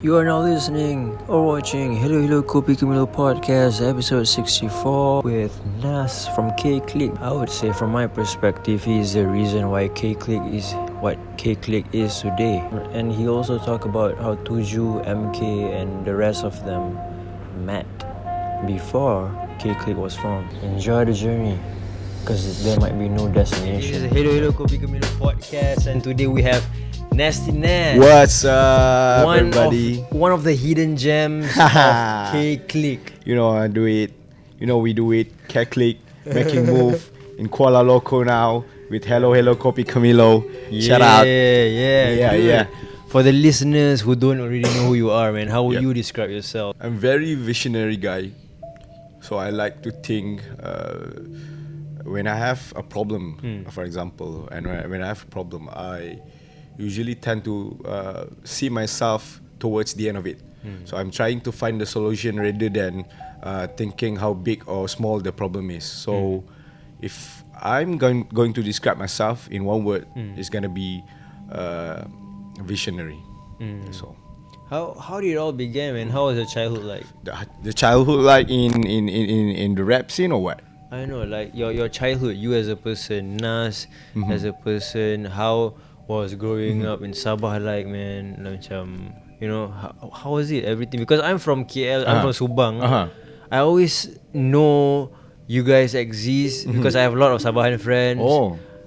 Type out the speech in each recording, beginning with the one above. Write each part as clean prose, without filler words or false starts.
You are now listening or watching Hello Kopi Ke Mylo podcast episode 64 with Nas from K-Clique. I would say from my perspective, he is the reason why K-Clique is what K-Clique is today. And he also talked about how Tuju, MK and the rest of them met before K-Clique was formed. Enjoy the journey because there might be no destination. This is Hello Kopi Ke Mylo podcast and today we have Nasty Nas. What's up, everybody? One of the hidden gems of K-Clique. We do it. K-Clique, making move in Kuala Lumpur now with Hello Kopi Ke Mylo. Shout out. Yeah. For the listeners who don't already know who you are, man, how would you describe yourself? I'm very visionary guy. So I like to think when I have a problem, for example, and when I have a problem, I usually tend to see myself towards the end of it. So I'm trying to find the solution rather than thinking how big or small the problem is. So if I'm going to describe myself in one word, it's gonna be visionary. So How did it all begin, man? How was your childhood like? the childhood like in the rap scene or what? I don't know, like your childhood, you as a person, Nas as a person, how was growing up in Sabah like, man? Macam, how was it, everything? Because I'm from KL, I'm from Subang. I always know you guys exist because I have a lot of Sabahan friends.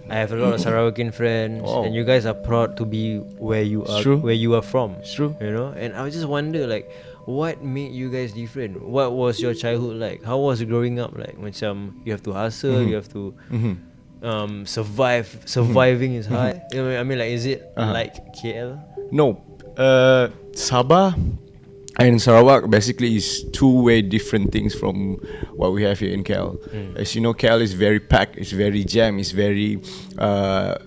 I have a lot of Sarawakian friends, and you guys are proud to be where you are, where you are from. It's true. And I just wonder, like, what made you guys different? What was your childhood like? How was growing up like? Macam, you have to hustle, you have to surviving is hard. I mean, like, is it like KL? No, Sabah and Sarawak basically is two way different things from what we have here in KL. As you know, KL is very packed, it's very jammed, it's very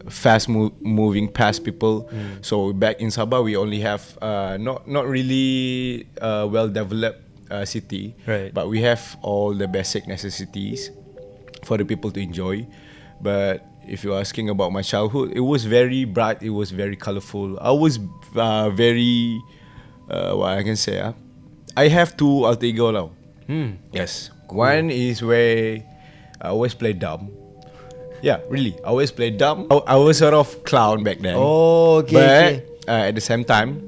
fast moving past people. So back in Sabah, we only have not really well developed city, right? But we have all the basic necessities for the people to enjoy. But if you're asking about my childhood, it was very bright, it was very colorful. I was very what I can say, I have two alter ego now. Yes. Cool. One is where I always play dumb. Yeah, really. I always play dumb. I was sort of clown back then. Okay. But at the same time,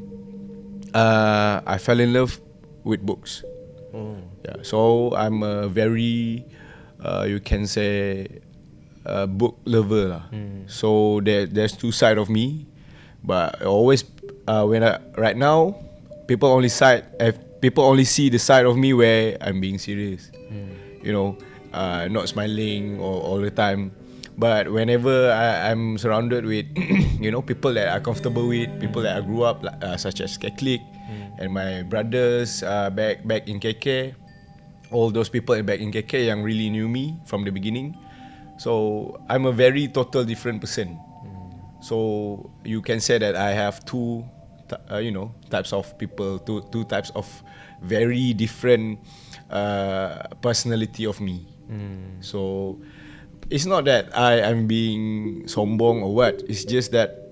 I fell in love with books. Yeah. So I'm a very, you can say, book lover lah. So there's two sides of me, but always right now people only see the side of me where I'm being serious, not smiling all the time. But whenever I'm surrounded with people that are comfortable with, people that I grew up such as K-Clique and my brothers back in KK, all those people back in KK yang really knew me from the beginning. So I'm a very total different person. So you can say that I have two types of people, two types of very different personality of me. So it's not that I am being sombong or what. It's just that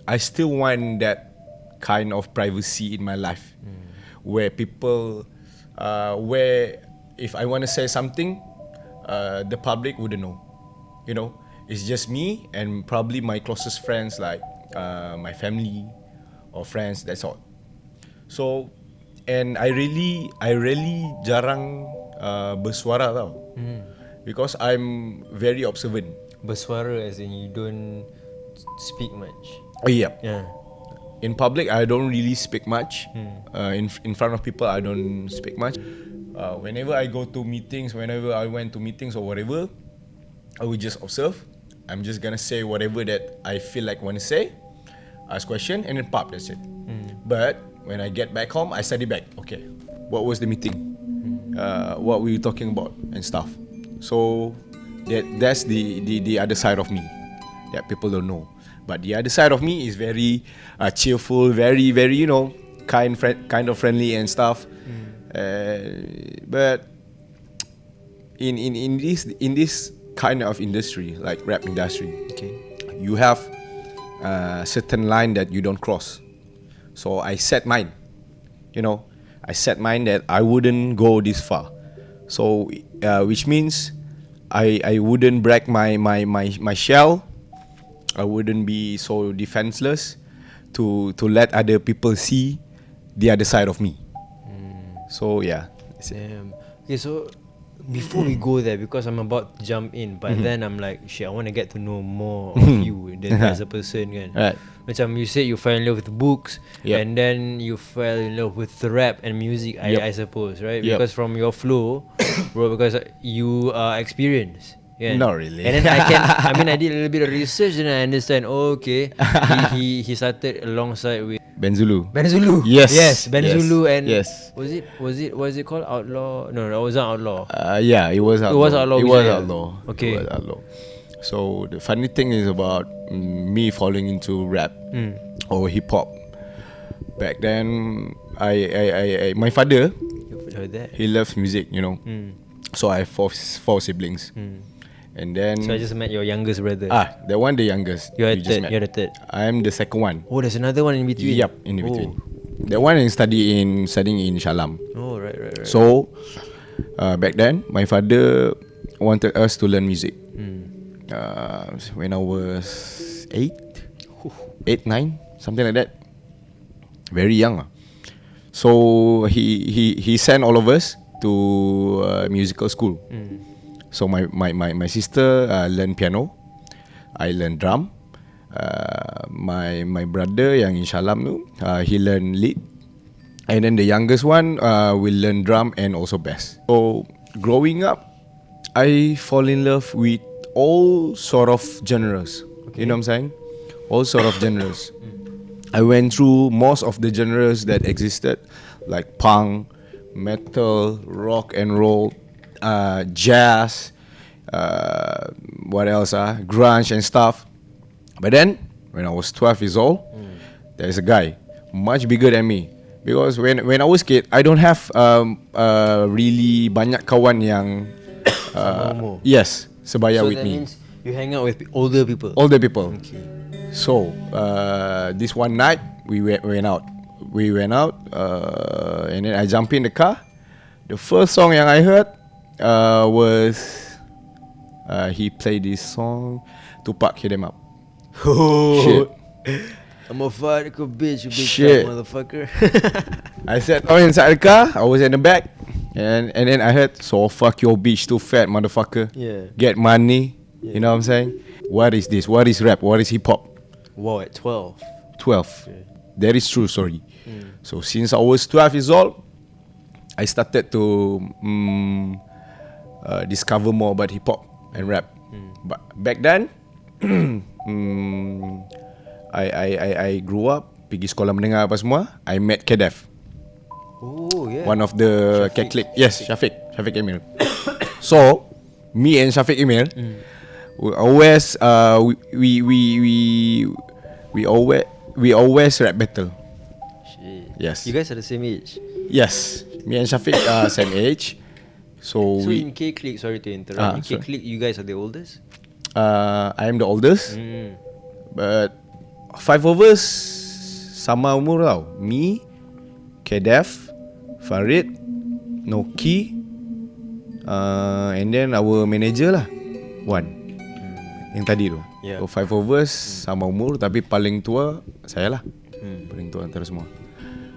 I still want that kind of privacy in my life, where people, where if I want to say something, the public wouldn't know. It's just me and probably my closest friends, like my family or friends. That's all. So, and I really jarang bersuara tau, because I'm very observant. Bersuara as in you don't speak much. Yeah. In public, I don't really speak much. In front of people, I don't speak much. Whenever I go to meetings, whenever I went to meetings or whatever, I will just observe. I'm just gonna say whatever that I feel like want to say, ask question, and then pop, that's it. But when I get back home, I study back. Okay, what was the meeting? What were you talking about and stuff? So that's the other side of me that people don't know. But the other side of me is very cheerful, very kind of friendly and stuff. But in this kind of industry, like rap industry, you have a certain line that you don't cross. So I set mine. I set mine that I wouldn't go this far. So which means I wouldn't break my shell. I wouldn't be so defenseless to let other people see the other side of me. So yeah. Damn. Okay, so before we go there, because I'm about to jump in, but then I'm like, shit, I want to get to know more of you as a person, kan. Right. Macam you said you fell in love with books, Yep. and then you fell in love with rap and music, Yep. I suppose, right? Yep. Because from your flow, bro, because you are experienced. Yeah. Not really. And then I did a little bit of research and I understand. Oh, okay, he started alongside with Benzulu. Benzulu. Yes. Yes, Benzulu Yes. and Yes. was it called Outlaw? No, it wasn't Outlaw. Yeah, it was outlaw. was outlaw, It was Wijaya. outlaw. Okay. It was outlaw. So the funny thing is about me falling into rap or hip hop. Back then, I my father, You've heard that. he loves music, So I have four siblings, and then So I just met your youngest brother. the one the youngest. You're you the just third. met. You're the third. I'm the second one. Oh, there's another one in between. Yup, in between. The one is studying in Shalam. Oh, right. So back then, my father wanted us to learn music. When I was 8, 9, something like that. Very young. So he sent all of us to musical school. So my sister learned piano. I learned drum. My brother yang in Shalam tu, he learned lead. And then the youngest one will learn drum and also bass. So growing up, I fall in love with all sort of genres. Okay. You know what I'm saying? All sort of genres. I went through most of the genres that existed, like punk, metal, rock and roll, jazz, what else? Grunge and stuff. But then, when I was 12 years old, there's a guy much bigger than me. Because when I was kid, I don't have really banyak kawan yang Sama umur. yes, sebaya So with that me. means you hang out with older people. Older people. Okay. So this one night we went out. We went out and then I jumped in the car. The first song yang I heard was he played this song, Tupac Hit 'Em Up. Shit. I'm a fuck bitch, you big Shit. fat motherfucker. I sat down inside the car. I was in the back, and then I heard, "So fuck your bitch, too fat motherfucker. Yeah. Get money." You know what I'm saying? What is this? What is rap? What is hip hop? Wow, at 12. 12. Okay. That is true story. So since I was 12 years old, I started to discover more about hip hop and rap. But back then, I grew up, pergi sekolah menengah apa semua. I met K-Dev, Oh, yeah. one of the K-Clique. Yes, Shafiq Emil. So me and Shafiq Emil, we always we always rap battle. Shit. Yes. You guys are the same age. Yes, me and Shafiq are same age. So So we in K-Clique, sorry to interrupt. In sorry. K-Clique, you guys are the oldest? I am the oldest, but 5 of us sama umur tau. Me, Kedev, Farid, Noki, and then our manager lah, Wan. Yang tadi tu. Yeah. So 5 of us sama umur, tapi paling tua saya lah. Paling tua antara semua.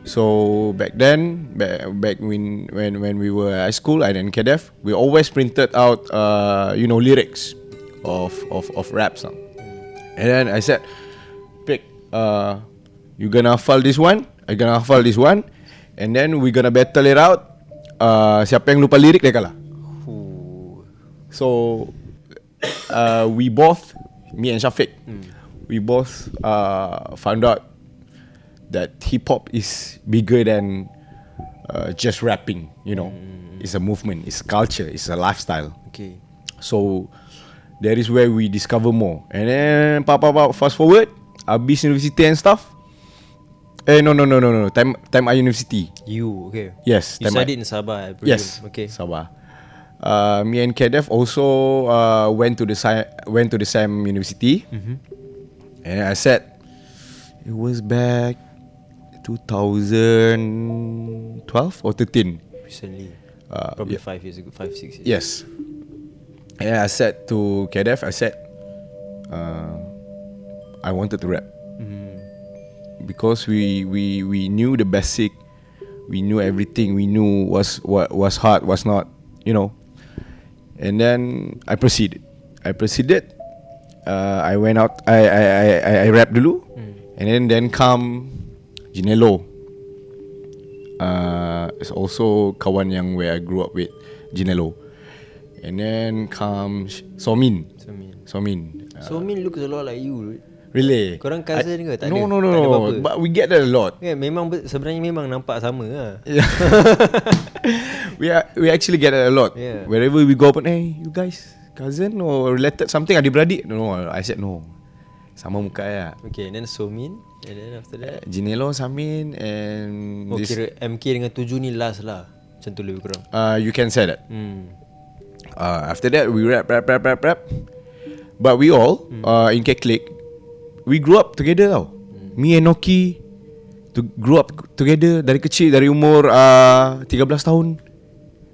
So back then, back when we were at school, I and Kedev, we always printed out lyrics of rap song. And then I said, "Pick, you gonna hafal this one, I gonna hafal this one, and then we gonna battle it out. Siapa yang lupa lirik dia kalah." So we both, me and Shafiq, we both found out that hip hop is bigger than just rapping. It's a movement, it's a culture, it's a lifestyle. Okay. So that is where we discover more. And then fast forward, habis university and stuff. No. Time I university. You, okay. Yes, You time studied in Sabah, I presume. Yes. Okay. Sabah. Me and Kedev also went to the same university. And I said, it was back 2012 or 13. Recently. Probably 5 years ago, 5-6 years. Yes. And I said to KDF, I said, I wanted to rap. Because we knew the basic, we knew everything, we knew what was hard, was not, you know. And then I proceeded. I went out. I rap dulu, and then come Jinelo. It's also kawan yang where I grew up with, Jinelo. And then comes Somin. Somin looks a lot like you, dude. Really? Korang cousin ke? Tak no, ada? no, Tak ada no. apa-apa? But we get that a lot. Memang sebenarnya memang nampak sama lah. Yeah. we actually get that a lot. Yeah. Wherever we go, but hey, you guys cousin or related something? Adik-beradik? No, I said no. Sama muka ya. Okay, and then Somin, and then after that Jinelo, Samin, and this. kira MK dengan 7 ni last lah. Macam tu lebih kurang. You can say that. After that, we rap. But we all in K-Clique, we grew up together tau. Me and Noki grew up together dari kecil, dari umur 13 tahun.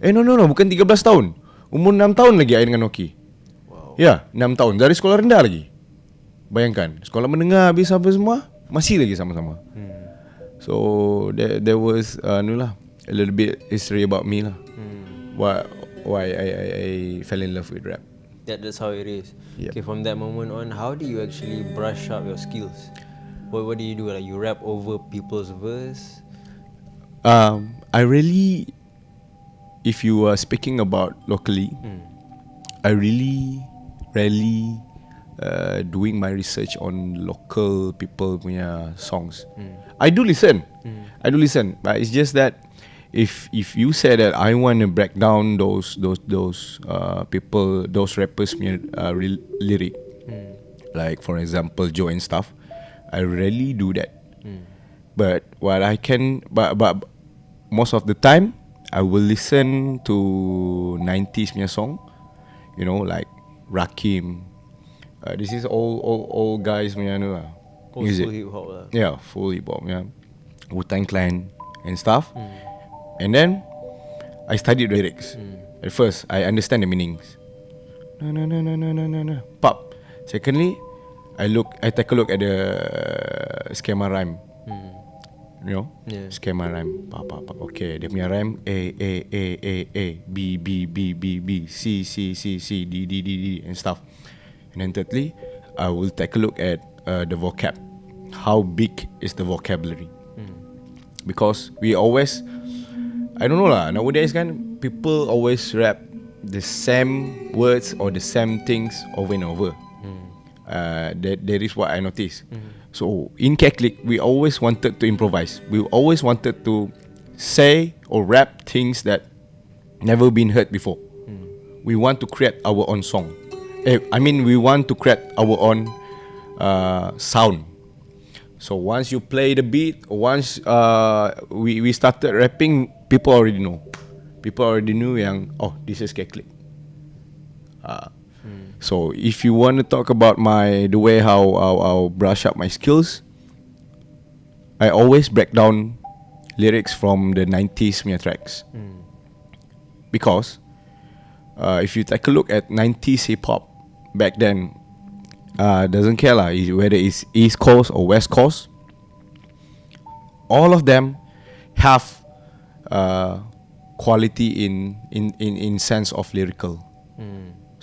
No, bukan 13 tahun. Umur 6 tahun lagi I dengan Noki. Wow. Ya, 6 tahun. Dari sekolah rendah lagi. Bayangkan, sekolah menengah habis apa semua, masih lagi sama-sama. So there was a little bit history about me lah. Why I fell in love with rap. That's how it is. Yep. Okay, from that moment on, how do you actually brush up your skills? What do you do? Like you rap over people's verse? I really, if you are speaking about locally, I really rarely doing my research on local people punya songs. I do listen, but it's just that if you say that I want to break down those people, those rappers punya lyric, like for example Joe and stuff, I rarely do that. But what I can, but most of the time I will listen to 90s punya song, you know, like Rakim. This is all guys punya lah. Music. Full hip hop lah. Yeah, full hip hop. Yeah, Wu-Tang Clan and stuff. And then I studied lyrics. At first, I understand the meanings. No. Pop. Secondly, I take a look at the schema rhyme. You know, schema rhyme. Pop. Okay, dia punya rhyme A, B, C, D and stuff. And then thirdly, I will take a look at the vocab. How big is the vocabulary? Because we always, I don't know lah, nowadays kan, people always rap the same words or the same things over and over. That is what I noticed. So in K-Clique, we always wanted to improvise. We always wanted to say or rap things that never been heard before. We want to create our own song. We want to create our own sound. So once you play the beat, once we started rapping, people already know. People already knew yang, oh, this is K-Clique. So if you want to talk about the way how I'll brush up my skills, I always break down lyrics from the 90s punya tracks. Because if you take a look at 90s hip hop back then, doesn't care lah whether it's East Coast or West Coast, all of them have quality in sense of lyrical.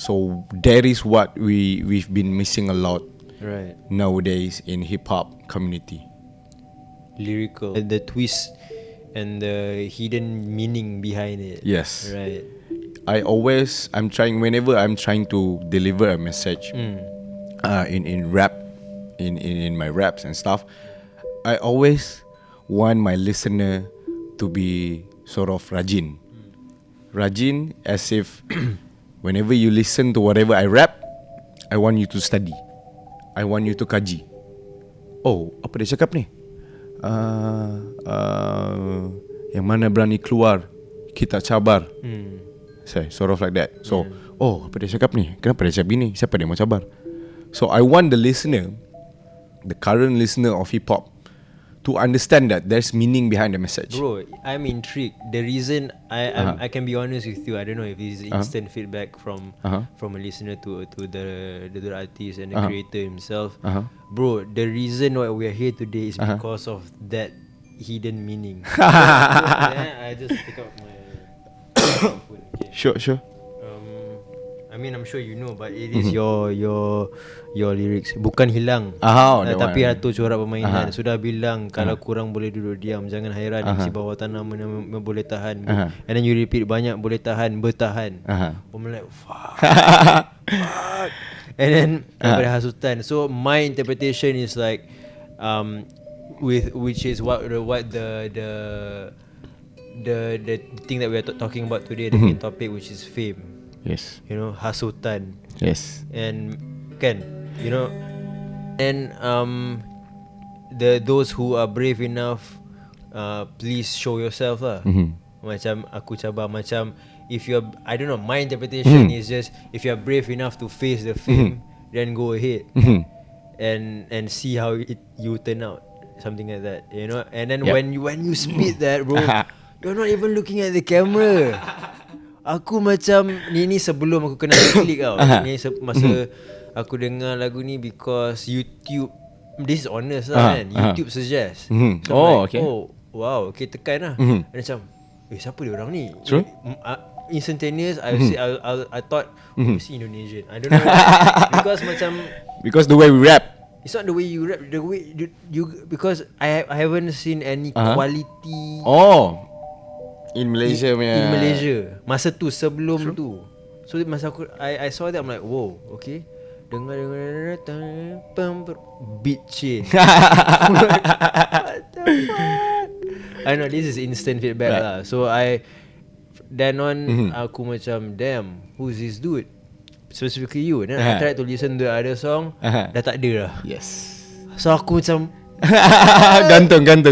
So that is what we've been missing a lot Right. nowadays in hip hop community. Lyrical. The twist and the hidden meaning behind it. Yes. Right. Whenever I'm trying to deliver a message in rap, in my raps and stuff, I always want my listener to be sort of rajin. Rajin as if whenever you listen to whatever I rap, I want you to study. I want you to kaji. Oh, apa dia cakap ni? Yang mana berani keluar, kita cabar. Sort of like that. So, oh, apa dia cakap ni? Kenapa dia cakap gini? Siapa dia mau cabar? So I want the listener, the current listener of hip hop, to understand that there's meaning behind the message. Bro, I'm intrigued. The reason I can be honest with you, I don't know if it's instant feedback from a listener to the artist and the creator himself. Bro, the reason why we're here today is because of that hidden meaning. So I just pick up my phone. Okay. Sure. I mean, I'm sure you know, but it is your lyrics. Bukan hilang, tapi ratus corak permainan. Sudah bilang kalau kurang boleh duduk diam, jangan hairan. Isi bawah tanah boleh tahan. And then you repeat banyak, boleh tahan, bertahan. I'm like, fuck. And then daripada hasutan. So my interpretation is like, which is what the thing that we are talking about today, the main topic, which is fame. Yes. You know, hasutan. Yes. And kan, you know, and those who are brave enough, please show yourself lah. Macam aku cabar, macam if you're, I don't know, my interpretation is just if you're brave enough to face the fame, then go ahead and see how you turn out, something like that, you know. And then when you spit that, bro, you're not even looking at the camera. Aku macam ni sebelum aku kenal K-Clique tau. Ni masa aku dengar lagu ni because YouTube, this is honest lah kan, YouTube suggest. So like, okay. Oh wow, okay, tekan lah. Macam siapa dia orang ni? True. Instantaneous I thought mesti Indonesian. I don't know why. Because the way we rap. It's not the way you rap, the way you because I haven't seen any quality. In Malaysia in Malaysia masa tu, sebelum tu. So masa aku I saw that, I'm like, whoa, okay. Dengar beat change. What the fuck? I know this is instant feedback lah. So then on aku macam, damn, who's this dude? Specifically you. Then I tried to listen to the other song, dah tak ada lah. Yes. So aku macam gantung kan.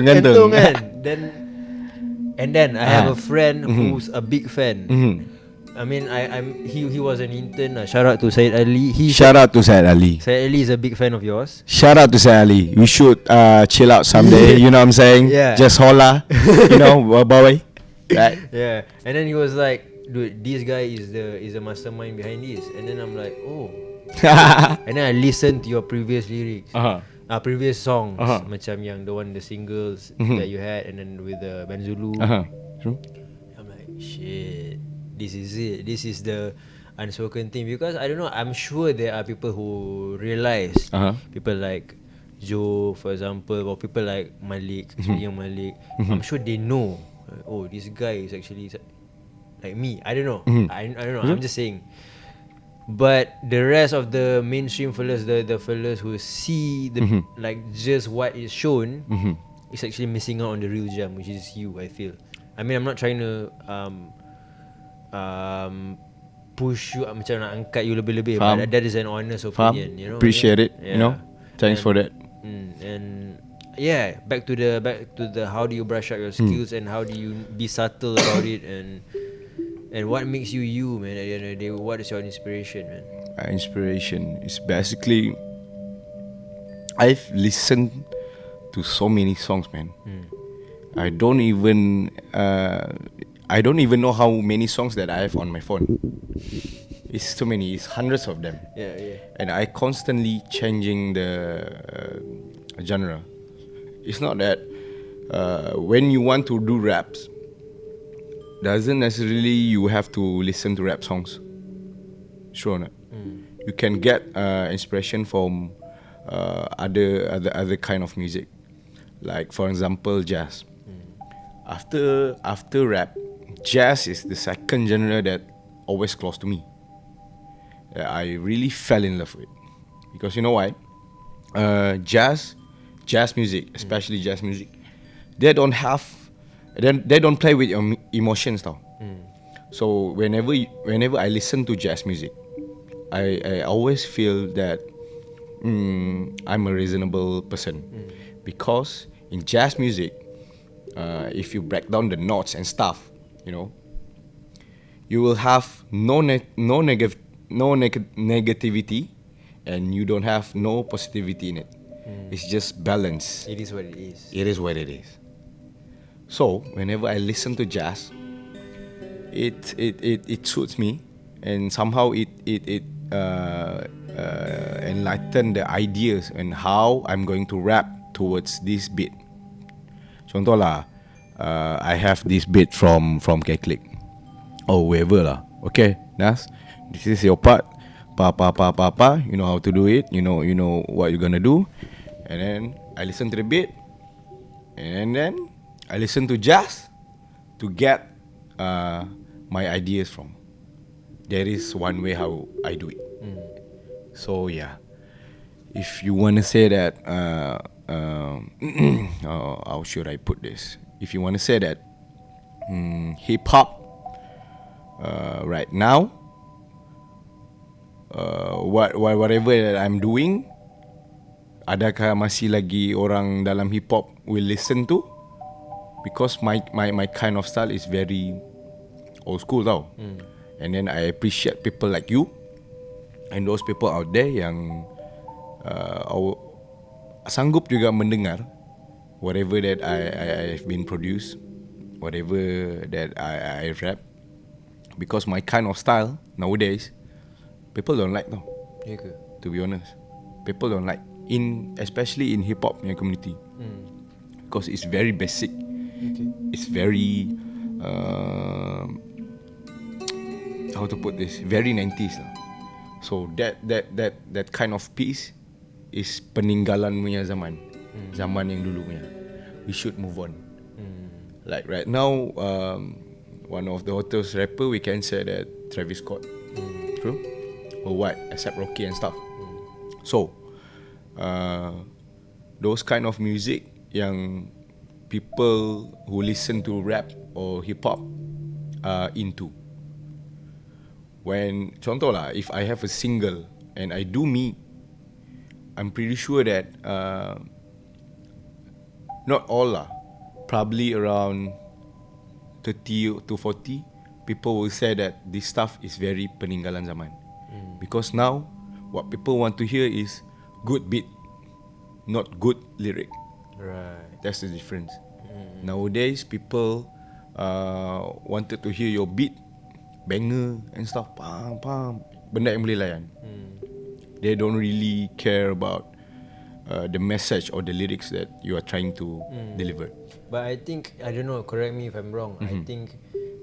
And then I have a friend who's a big fan. I mean, he was an intern. Shout out to Syed Ali. Shout out to Syed Ali. Syed Ali is a big fan of yours. Shout out to Syed Ali. We should chill out someday. You know what I'm saying? Yeah. Just holla. You know, boy. Right? Yeah. And then he was like, dude, this guy is the mastermind behind this. And then I'm like, oh. And then I listened to your previous lyrics. Previous songs, macam yang the singles that you had, and then with the Ben Zulu. True. I'm like, shit, this is it. This is the unspoken thing. Because I don't know, I'm sure there are people who realize, people like Joe, for example, or people like Malik, speaking of Malik, I'm sure they know. Oh, this guy is actually like me. I don't know. I don't know. I'm just saying. But the rest of the mainstream fellas, the fellas who see the like just what is shown, is actually missing out on the real gem, which is you, I feel. I mean, I'm not trying to push you, macam nak angkat you lebih-lebih, but that is an honest opinion, you know. Appreciate it, you know. Thanks for that. And yeah, back to the how do you brush up your skills and how do you be subtle about it, and what makes you you, man, at the end of the day? What is your inspiration, man? My inspiration is basically, I've listened to so many songs, man. I don't even know how many songs that I have on my phone. It's too many. It's hundreds of them. Yeah. And I constantly changing the genre. It's not that when you want to do raps, doesn't necessarily you have to listen to rap songs. Sure or not? You can get inspiration from other kind of music, like for example jazz. After rap, jazz is the second genre that always close to me. I really fell in love with, because you know why? Jazz music, especially jazz music, they don't play with your emotions though. So whenever I listen to jazz music, I always feel that I'm a reasonable person, because in jazz music, if you break down the notes and stuff, you know, you will have no negativity, and you don't have no positivity in it. It's just balance. It is what it is. It is what it is. So whenever I listen to jazz, it suits me, and somehow it enlighten the ideas and how I'm going to rap towards this beat. Contoh lah, I have this beat from K-Clique or whoever lah. Okay, Nas, this is your part. Pa. You know how to do it. You know what you're gonna do, and then I listen to the beat, and then I listen to jazz to get my ideas from. There is one way how I do it. So yeah, if you wanna say that, how should I put this? If you wanna say that hip hop right now, whatever that I'm doing, adakah masih lagi orang dalam hip hop will listen to? Because my kind of style is very old school tau. And then I appreciate people like you and those people out there yang sanggup juga mendengar whatever that I've been produced, whatever that I rap. Because my kind of style nowadays, people don't like tau. Ya ke? To be honest, people don't like, especially in hip hop community, because it's very basic. Okay. It's very how to put this, very 90s lah. So that kind of piece is peninggalan punya zaman, zaman yang dulu punya. We should move on. Like right now, one of the hottest rapper, we can say that Travis Scott. True? Or what? Except Rocky and stuff. So those kind of music yang people who listen to rap or hip hop are into. When, contoh lah, if I have a single and I do me, I'm pretty sure that not all lah, probably around 30 to 40 people will say that this stuff is very peninggalan zaman. Because now what people want to hear is good beat, not good lyric. Right. That's the difference. Nowadays people wanted to hear your beat, banger and stuff, pam, benda yang boleh layan. They don't really care about the message or the lyrics that you are trying to deliver. But I think, I don't know, correct me if I'm wrong, I think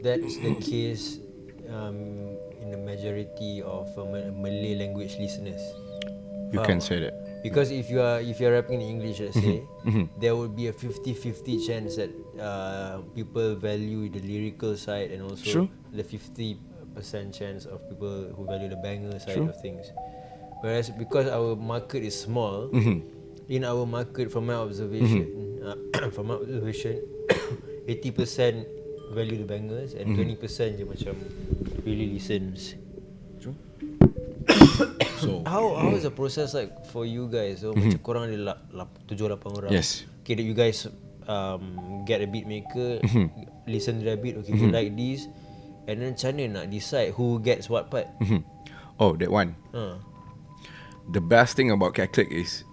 that's the case in the majority of Malay language listeners. You can say that. Because if you're rapping in English, let's say, there would be a 50-50 chance that people value the lyrical side, and also the 50% chance of people who value the banger side of things. Whereas because our market is small, in our market, from my observation, 80% value the bangers and 20% je macam really listens. So how is the process like for you guys? So macam korang ada 7-8 orang. Yes. Okay, that you guys get a beat maker, listen to the beat, okay, you like this, and then macam mana nak decide who gets what part? Oh, that one. The best thing about K-Clique is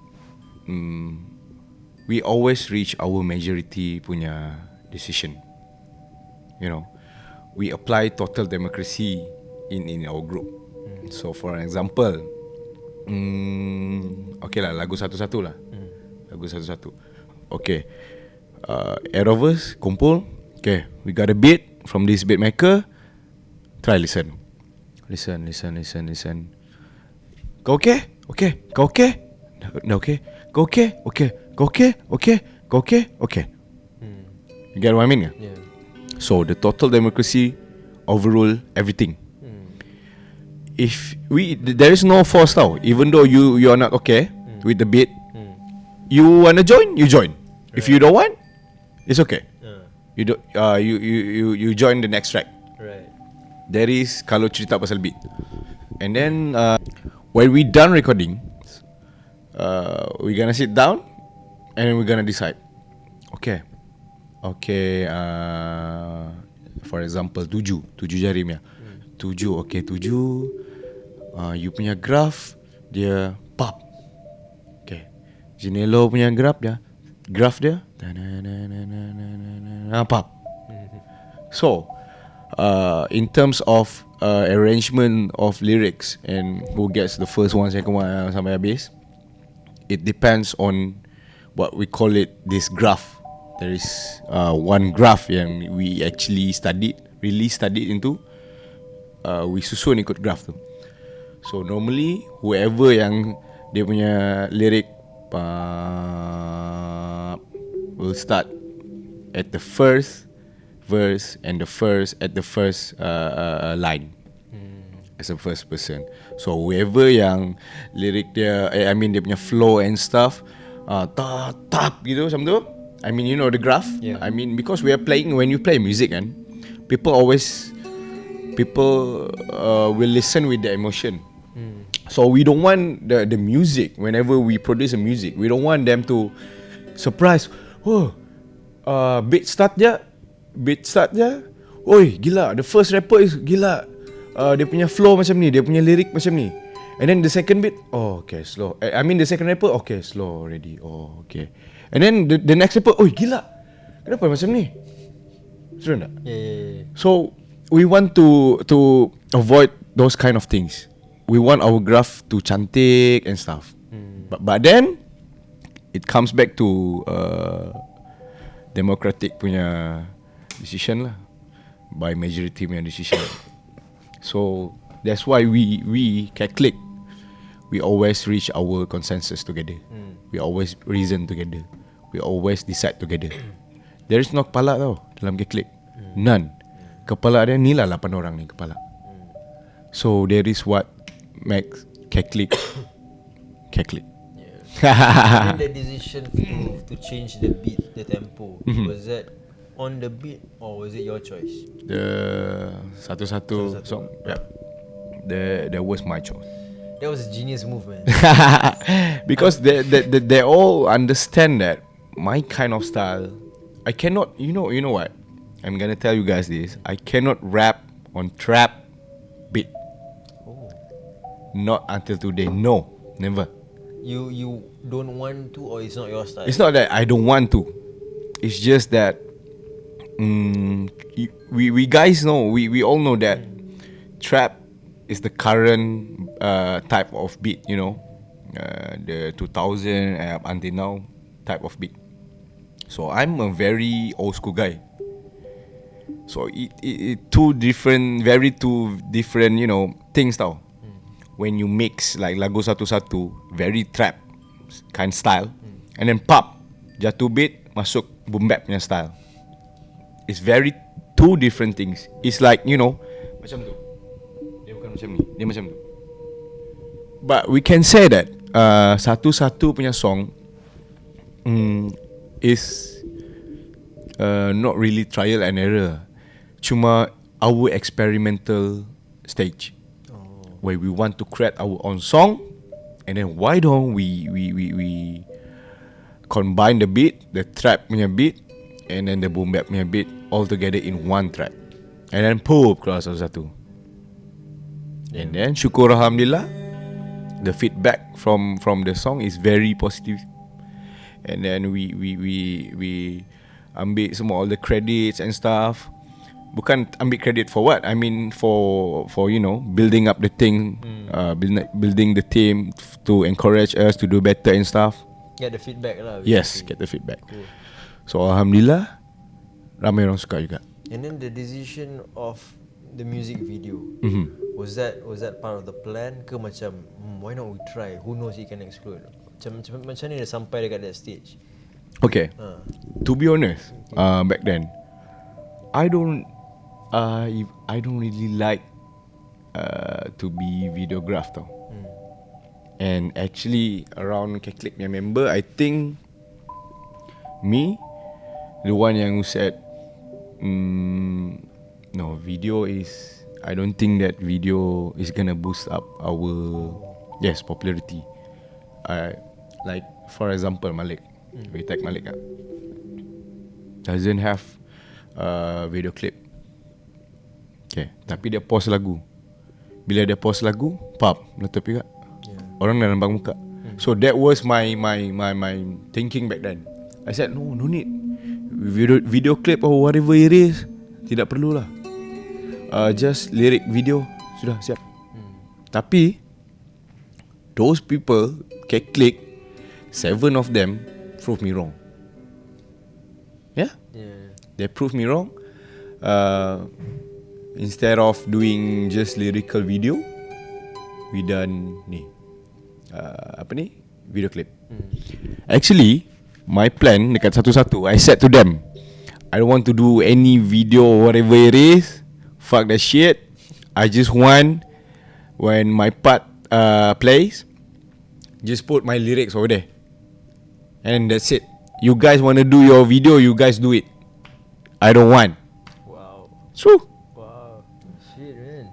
we always reach our majority punya decision. You know, we apply total democracy in our group. So for example, okay lah, lagu satu-satu lah. Lagu satu-satu. Okay, eight of us kumpul. Okay, we got a beat from this beat maker. Try listen. Listen. Kau okay? Okay. Kau okay? No, okay. Kau okay? Okay. Kau okay? Okay. Kau okay? Okay. You get what I mean? Yeah. So the total democracy overrule everything. If there is no force tau. Even though you are not okay with the beat, you wanna join, you join. If you don't want, it's okay. You do, you join the next track. Right. There is kalau cerita pasal beat. And then when we done recording, we gonna sit down and then we gonna decide. Okay, for example 7 jari punya. 7, okay, 7 you punya graph dia pop. Okay, Janelo punya graph dia pop. So in terms of arrangement of lyrics and who gets the first one, second one sampai habis, it depends on what we call it, this graph. There is one graph yang we actually really studied into. We susun ikut graph tu. So normally whoever yang dia punya lyric will start at the first verse and the first at the first line as a first person. So whoever yang lirik dia dia punya flow and stuff tap gitu macam tu. I mean, you know the graph. Yeah. I mean, because we are playing, when you play music kan, people will listen with the emotion. So we don't want the music, whenever we produce a music, we don't want them to surprise. Oh, beat start je. Oi, gila, the first rapper is gila. Dia punya flow macam ni, dia punya lirik macam ni. And then the second beat, oh okay, slow. The second rapper, okay, slow already. Oh, okay. And then the next rapper, oi gila, kenapa macam ni? True tak? Yeah. So we want to avoid those kind of things. We want our graph to cantik and stuff. But then it comes back to democratic punya decision lah, by majority punya decision. So that's why we K-Clique, we always reach our consensus together. We always reason together. We always decide together. There is no kepala tau dalam K-Clique. None. Kepala dia ni lah 8 orang ni kepala. So there is what makes K-Clique K-Clique. And the decision to change the beat, the tempo, was that on the beat or was it your choice? The satu-satu song, yeah. That was my choice. That was a genius move, man. Because they all understand that my kind of style, I cannot, you know what, I'm gonna tell you guys this, I cannot rap on trap beat. Not until today. No, never. You don't want to, or it's not your style? It's not that I don't want to. It's just that we guys know, we all know that trap is the current type of beat, you know, the 2000 up until now type of beat. So I'm a very old school guy. So it two different, you know, things tau. When you mix like lagu satu-satu, very trap kind style, and then pop, jatuh beat, masuk boom bap punya style. It's very two different things. It's like, you know, macam tu. Dia bukan macam ni, dia macam tu. But we can say that satu-satu punya song is not really trial and error. Cuma our experimental stage. Where we want to create our own song, and then why don't we combine the beat, the trap punya beat, and then the boom bap punya beat all together in one track, and then pop keluar satu-satu. And then syukur alhamdulillah, the feedback from the song is very positive. And then we ambil semua all the credits and stuff. Bukan ambil credit for what? I mean for you know, building up the thing, building the team to encourage us to do better and stuff. Get the feedback lah. Yes, get the feedback. Cool. So alhamdulillah, ramai orang suka juga. And then the decision of the music video, was that part of the plan ke macam why not we try? Who knows, it can explode. Macam ni dah sampai dekat that stage. Okay. To be honest, back then I don't really like to be videographed tau. And actually around K-Clique punya member, I think me, the one yang said no, video is, I don't think that video is gonna boost up our popularity. Like for example Malik, we take Malik doesn't have video clip. Okay, tapi dia post lagu. Bila dia post lagu, pop, meletup juga. Orang dah nampak muka. So that was my thinking back then. I said no need video clip or whatever it is, tidak perlulah. Just lyric video sudah siap. Tapi those people K-Clique, 7 of them proved me wrong. Yeah. They proved me wrong. Instead of doing just lyrical video, we done ni video clip. Actually, my plan dekat satu-satu, I said to them, I don't want to do any video or whatever it is. Fuck that shit. I just want when my part plays, just put my lyrics over there, and that's it. You guys want to do your video, you guys do it. I don't want. Wow. So Wow. Shit, man.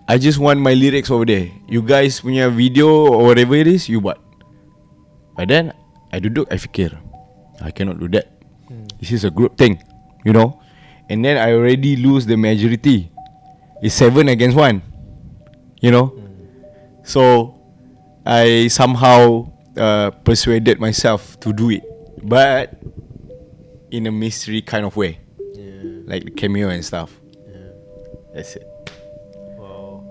I just want my lyrics over there. You guys punya video or whatever it is, you buat. But then I duduk, I fikir, I cannot do that. This is a group thing, you know. And then I already lose the majority. It's 7 against 1, you know. So I somehow persuaded myself to do it, but in a mystery kind of way, like the cameo and stuff. That's it. Wow.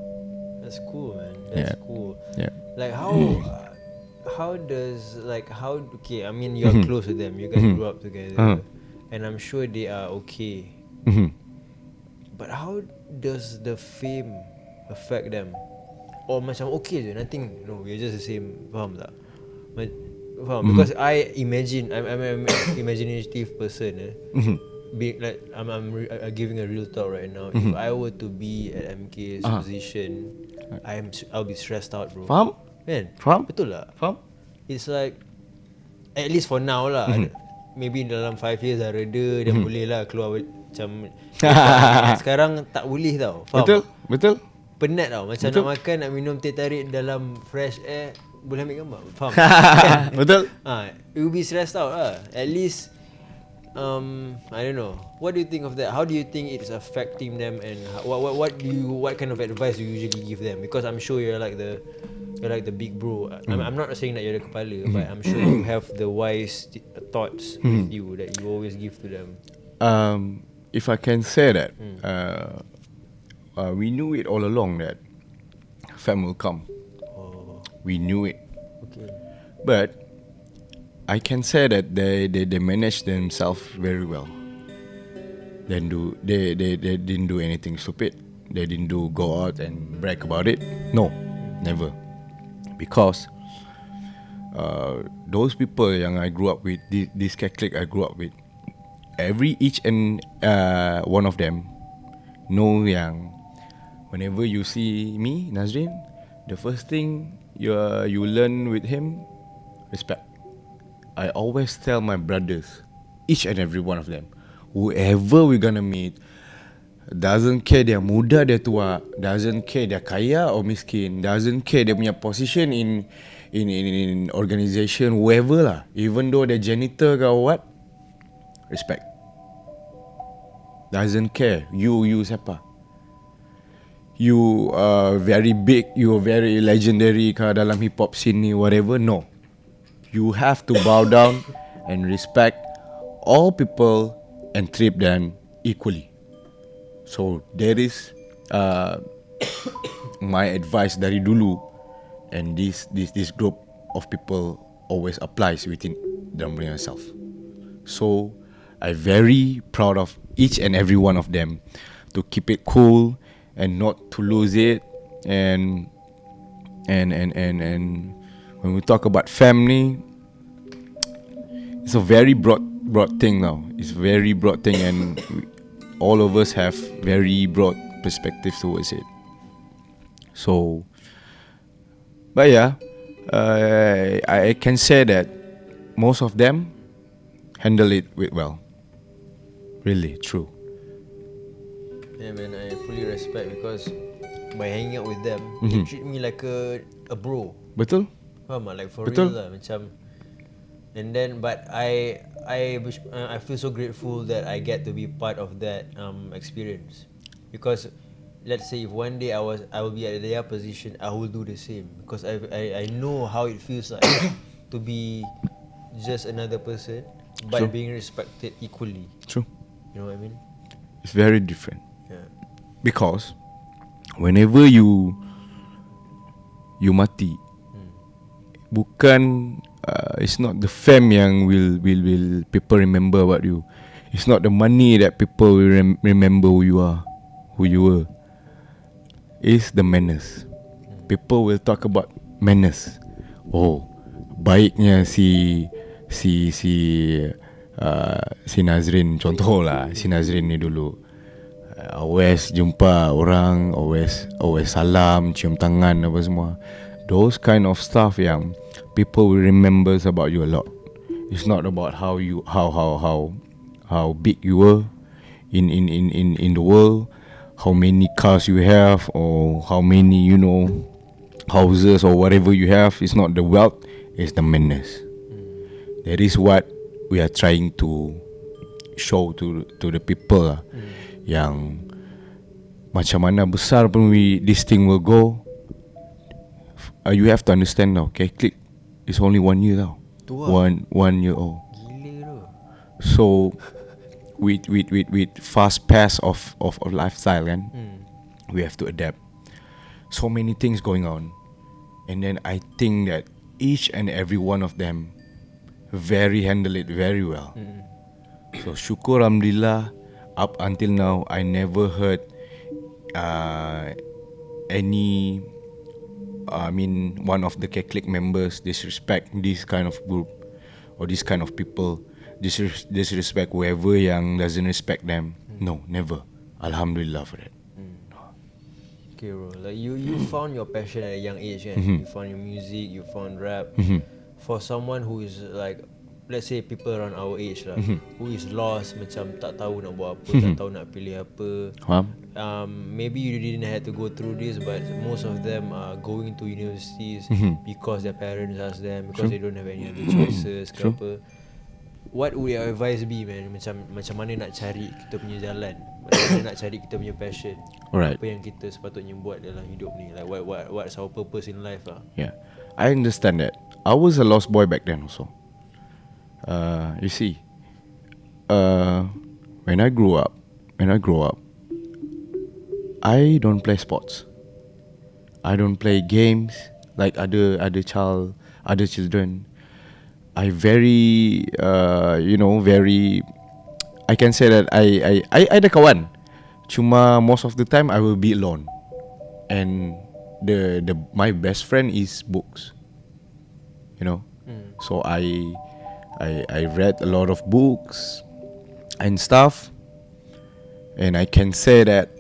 That's cool, man. That's cool. Yeah. Like how does okay, I mean you're close to them, you guys grew up together, and I'm sure they are okay. But how does the fame affect them? Or macam okay je, nothing, no, we're just the same. Faham tak? Faham? Because I imagine, I'm an imaginative person. Being like I'm giving a real talk right now. If I were to be at MK's position, I'll be stressed out, bro. Faham? Kan? Faham? Betul lah. Faham? It's like, at least for now lah, maybe dalam 5 years dah reda, dan boleh lah keluar macam sekarang tak boleh tau. Faham? Betul? Betul? Penat tau. Macam nak makan, nak minum teh tarik dalam fresh air, boleh ambil gambar. Faham? Betul? It will be stressed out lah. At least I don't know. What do you think of that? How do you think it's affecting them, and what kind of advice do you usually give them? Because I'm sure you're like the big bro. I'm not saying that you're the kepala, but I'm sure you have the wise thoughts with you that you always give to them. If I can say that, we knew it all along that fam will come. We knew it. Okay. But I can say that they managed themselves very well. They didn't do anything stupid. They didn't go out and brag about it. No, never. Because those people yang I grew up with, this K-Clique I grew up with, each and one of them know yang whenever you see me, Nazrin, the first thing you learn with him, respect. I always tell my brothers, each and every one of them, whoever we're gonna meet, doesn't care dia muda dia tua, doesn't care dia kaya or miskin, doesn't care dia punya position in organization, whoever lah, even though dia janitor ke what, respect. Doesn't care you siapa, you very big, you very legendary ke dalam hip hop scene ni, whatever. No, you have to bow down and respect all people and treat them equally. So that is my advice dari dulu, and this group of people always applies within themselves. So I'm very proud of each and every one of them to keep it cool and not to lose it. And when we talk about family, it's a very broad thing now. It's a very broad thing, and all of us have very broad perspectives towards it. So, but yeah, I can say that most of them handle it with well. Really, true. Yeah, man, I fully respect, because by hanging out with them, they treat me like a bro. Betul? Faham tak? Like for Betul. real lah, macam. And then, but I feel so grateful that I get to be part of that experience, because let's say if one day I will be at their position, I will do the same because I know how it feels like to be just another person but True. being respected equally. True. You know what I mean? It's very different. Yeah. Because whenever you mati, bukan it's not the fame yang will people remember about you. It's not the money that people will remember who you are, who you were. It's the manners. People will talk about manners. Oh, baiknya si Nazrin, contoh lah, si Nazrin ni dulu always jumpa orang, always salam, cium tangan apa semua. Those kind of stuff yang people will remember about you a lot. It's not about how big you were in the world, how many cars you have, or how many houses or whatever you have. It's not the wealth, it's the manners. That is what we are trying to show to the people yang macam mana besar pun this thing will go. You have to understand now, K-Clique is only 1 year now. One year old. Gila tu. So with fast pace of lifestyle kan, we have to adapt. So many things going on, and then I think that each and every one of them handle it very well. So syukur alhamdulillah, up until now I never heard any one of the K-Clique members disrespect this kind of group or this kind of people, disrespect whoever yang doesn't respect them. No, never. Alhamdulillah for that. Okay bro, like you found your passion at a young age kan. You found your music, you found rap. For someone who is like, let's say people around our age lah, who is lost, macam tak tahu nak buat apa, tak tahu nak pilih apa. Maybe you didn't have to go through this, but most of them are going to universities because their parents ask them, because they don't have any other choices ke apa. What would your advice be, man? Macam mana nak cari kita punya jalan, macam mana nak cari kita punya passion. Alright. Apa yang kita sepatutnya buat dalam hidup ni, like what's our purpose in life lah. Yeah, I understand that. I was a lost boy back then also. You see, when I grow up, I don't play sports. I don't play games like other children. I very I can say that I ada kawan. Cuma most of the time I will be alone. And my best friend is books. So I read a lot of books and stuff, and I can say that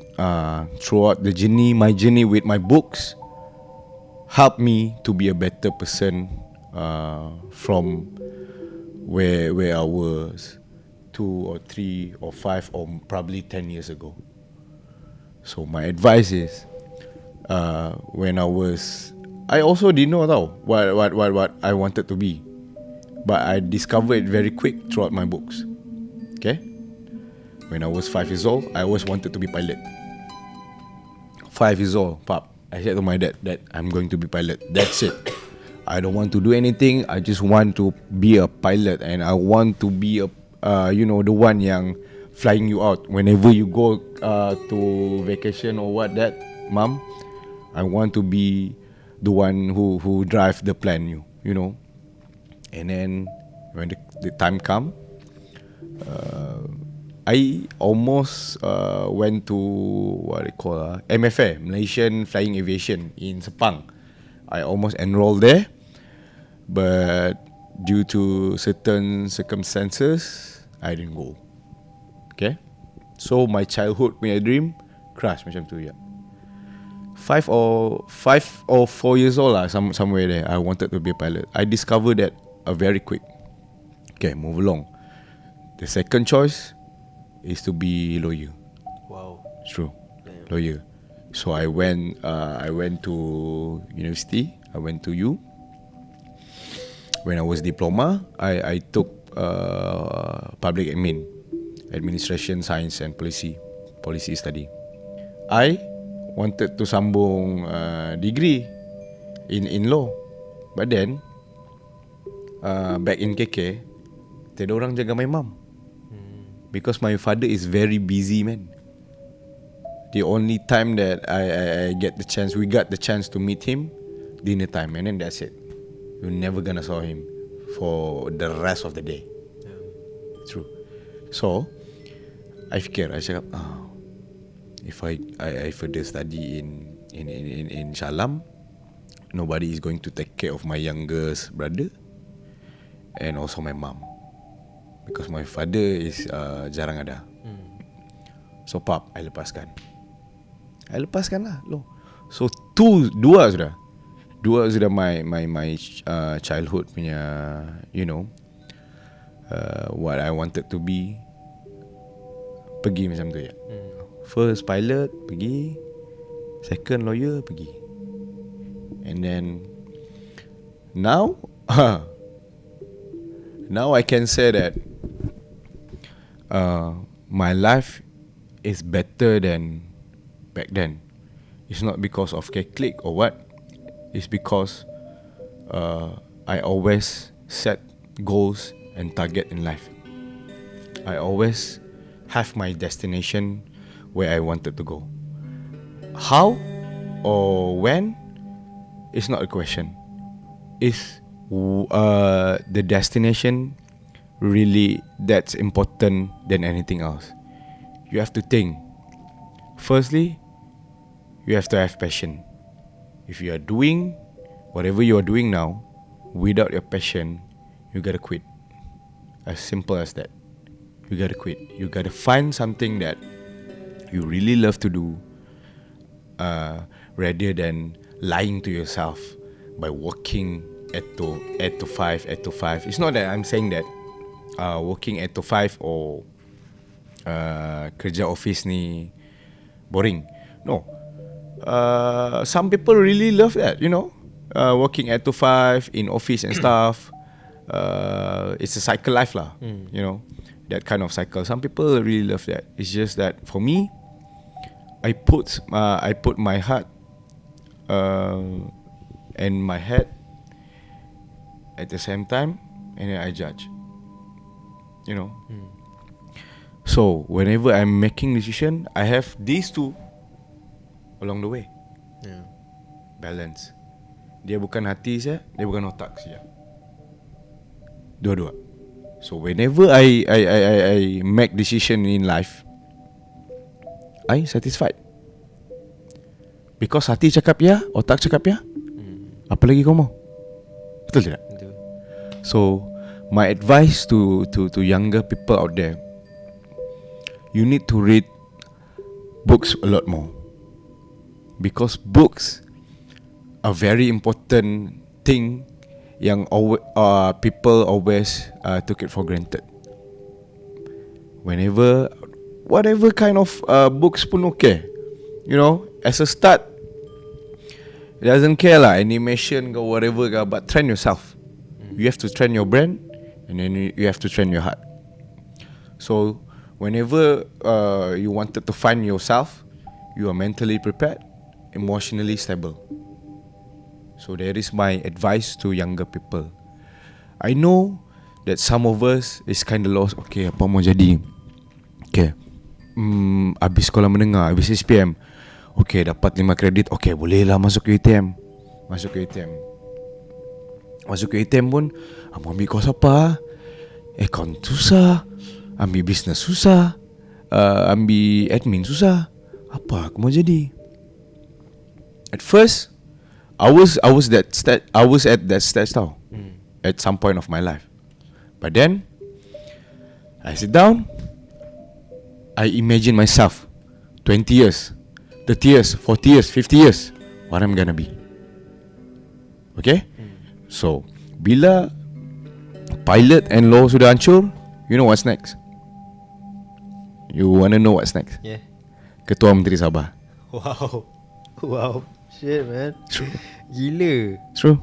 throughout my journey with my books helped me to be a better person from where I was 2 or 3 or 5 or probably 10 years ago. So my advice is, when I also didn't know what I wanted to be, but I discovered it very quick throughout my books. Okay, when I was 5 years old, I always wanted to be pilot. 5 years old, Pap, I said to my dad that I'm going to be pilot. That's it. I don't want to do anything. I just want to be a pilot, and I want to be the one yang flying you out whenever you go to vacation or what that, Mom. I want to be the one who drive the plane, And then when the time come, I almost went to what they call MFA, Malaysian Flying Aviation in Sepang. I almost enrolled there, but due to certain circumstances, I didn't go. Okay, so my childhood punya dream crash macam tu ya. 5 or 4 years old lah, somewhere there, I wanted to be a pilot. I discovered that very quick. Okay, move along. The second choice is to be lawyer. Wow. True. Damn. Lawyer. So I went to university. I went to U. When I was diploma, I took public administration, science and policy study. I wanted to sambung degree in law. But then back in KK, tiada orang jaga my mum. Because my father is very busy, man. The only time that I get the chance, we got the chance to meet him, dinner time, and then that's it. You're never gonna saw him for the rest of the day. True. So I cakap, if I further study in Shalam, nobody is going to take care of my youngest brother and also my mom, because my father is jarang ada. So pap, I lepaskan lah lo. So dua sudah my childhood punya, you know, what I wanted to be, pergi macam tu ya. First pilot pergi, second lawyer pergi, and then now I can say that my life is better than back then. It's not because of K-Clique or what. It's because I always set goals and target in life. I always have my destination where I wanted to go. How or when is not a question. Is the destination really that's important than anything else? You have to think. Firstly, you have to have passion. If you are doing whatever you are doing now without your passion, you gotta quit. As simple as that. You gotta quit. You gotta find something that you really love to do, rather than lying to yourself by working 8 to 5. It's not that I'm saying that working 8 to 5 or kerja office ni boring. No. Some people really love that, you know, working 8 to 5 in office and stuff. It's a cycle life lah, you know, that kind of cycle. Some people really love that. It's just that for me, I put my heart and my head at the same time, and then I judge, you know. So whenever I'm making decision, I have these two along the way. Balance. Dia bukan hati saya, dia bukan otak saya. Dua-dua. So whenever I make decision in life, I satisfied. Because hati cakap ya, otak cakap ya. Apa lagi kau mau? Betul tidak? Betul. So my advice to younger people out there, you need to read books a lot more. Because books are very important thing yang people always took it for granted. Whatever kind of books pun okay. You know, as a start, it doesn't care lah, animation or whatever, but train yourself. You have to train your brain, and then you have to train your heart. So whenever you wanted to find yourself, you are mentally prepared, emotionally stable. So that is my advice to younger people. I know that some of us is kind of lost. Okay, apa mau jadi? Okay, habis sekolah menengah, habis SPM. Okay, dapat 5 kredit. Okay, boleh lah masuk ke UTM. Masuk ke UTM pun, mau ambil kos apa? Account susah, ambil business susah, ambil admin susah. Apa aku mau jadi? At first, I was at that stage tau. At some point of my life. But then I sit down, I imagine myself 20 years, 30 years, 40 years, 50 years, what I'm gonna be. Okay? So bila pilot and law sudah hancur, you know what's next? You wanna know what's next? Yeah. Ketua Menteri Sabah. Wow. Shit, man. True. Gila. True.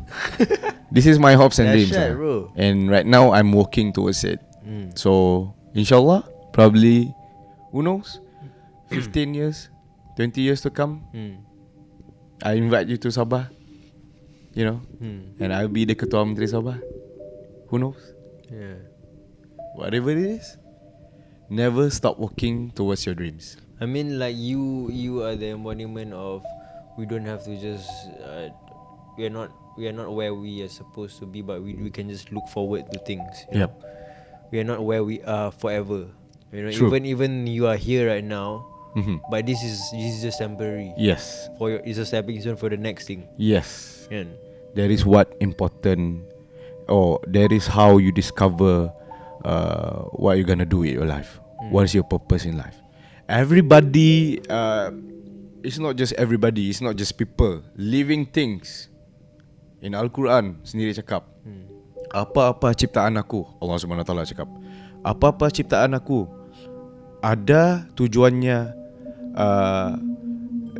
This is my hopes and dreams. Dahsyat, bro. And right now I'm working towards it. So inshallah, probably, who knows, 15 years, 20 years to come, I invite you to Sabah, you know, and I'll be the Ketua Menteri Sabah. Who knows? Yeah. Whatever it is, never stop working towards your dreams. I mean, like you are the embodiment of we don't have to just we are not where we are supposed to be, but we can just look forward to things. You know? We are not where we are forever. You know, True. even you are here right now, Mm-hmm. but this is just temporary. Yes. It's a stepping stone for the next thing. Yes. Yeah. That is what important, or that is how you discover what you're gonna do with your life. What is your purpose in life? Everybody, it's not just everybody, it's not just people, living things. In Al-Quran sendiri cakap, apa-apa ciptaan aku, Allah SWT cakap, apa-apa ciptaan aku ada tujuannya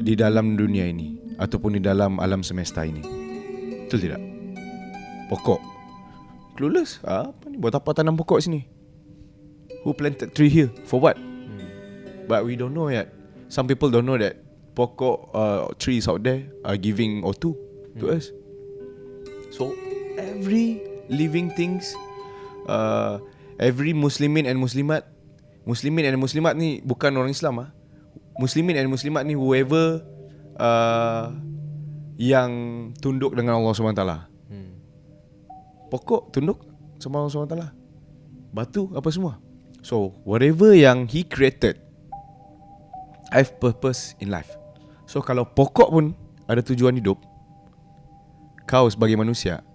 di dalam dunia ini ataupun di dalam alam semesta ini. Betul tidak? Pokok. Clueless. Apa ni? Buat apa tanam pokok sini? Who planted tree here? For what? But we don't know yet. Some people don't know that pokok trees out there are giving O2 to us. So every living things, every Muslimin and Muslimat ni bukan orang Islam ah. Muslimin and Muslimat ni whoever yang tunduk dengan Allah SWT. Pokok tunduk sama Allah SWT. Batu apa semua. So whatever yang He created, I have purpose in life. So kalau pokok pun ada tujuan hidup, kau sebagai manusia,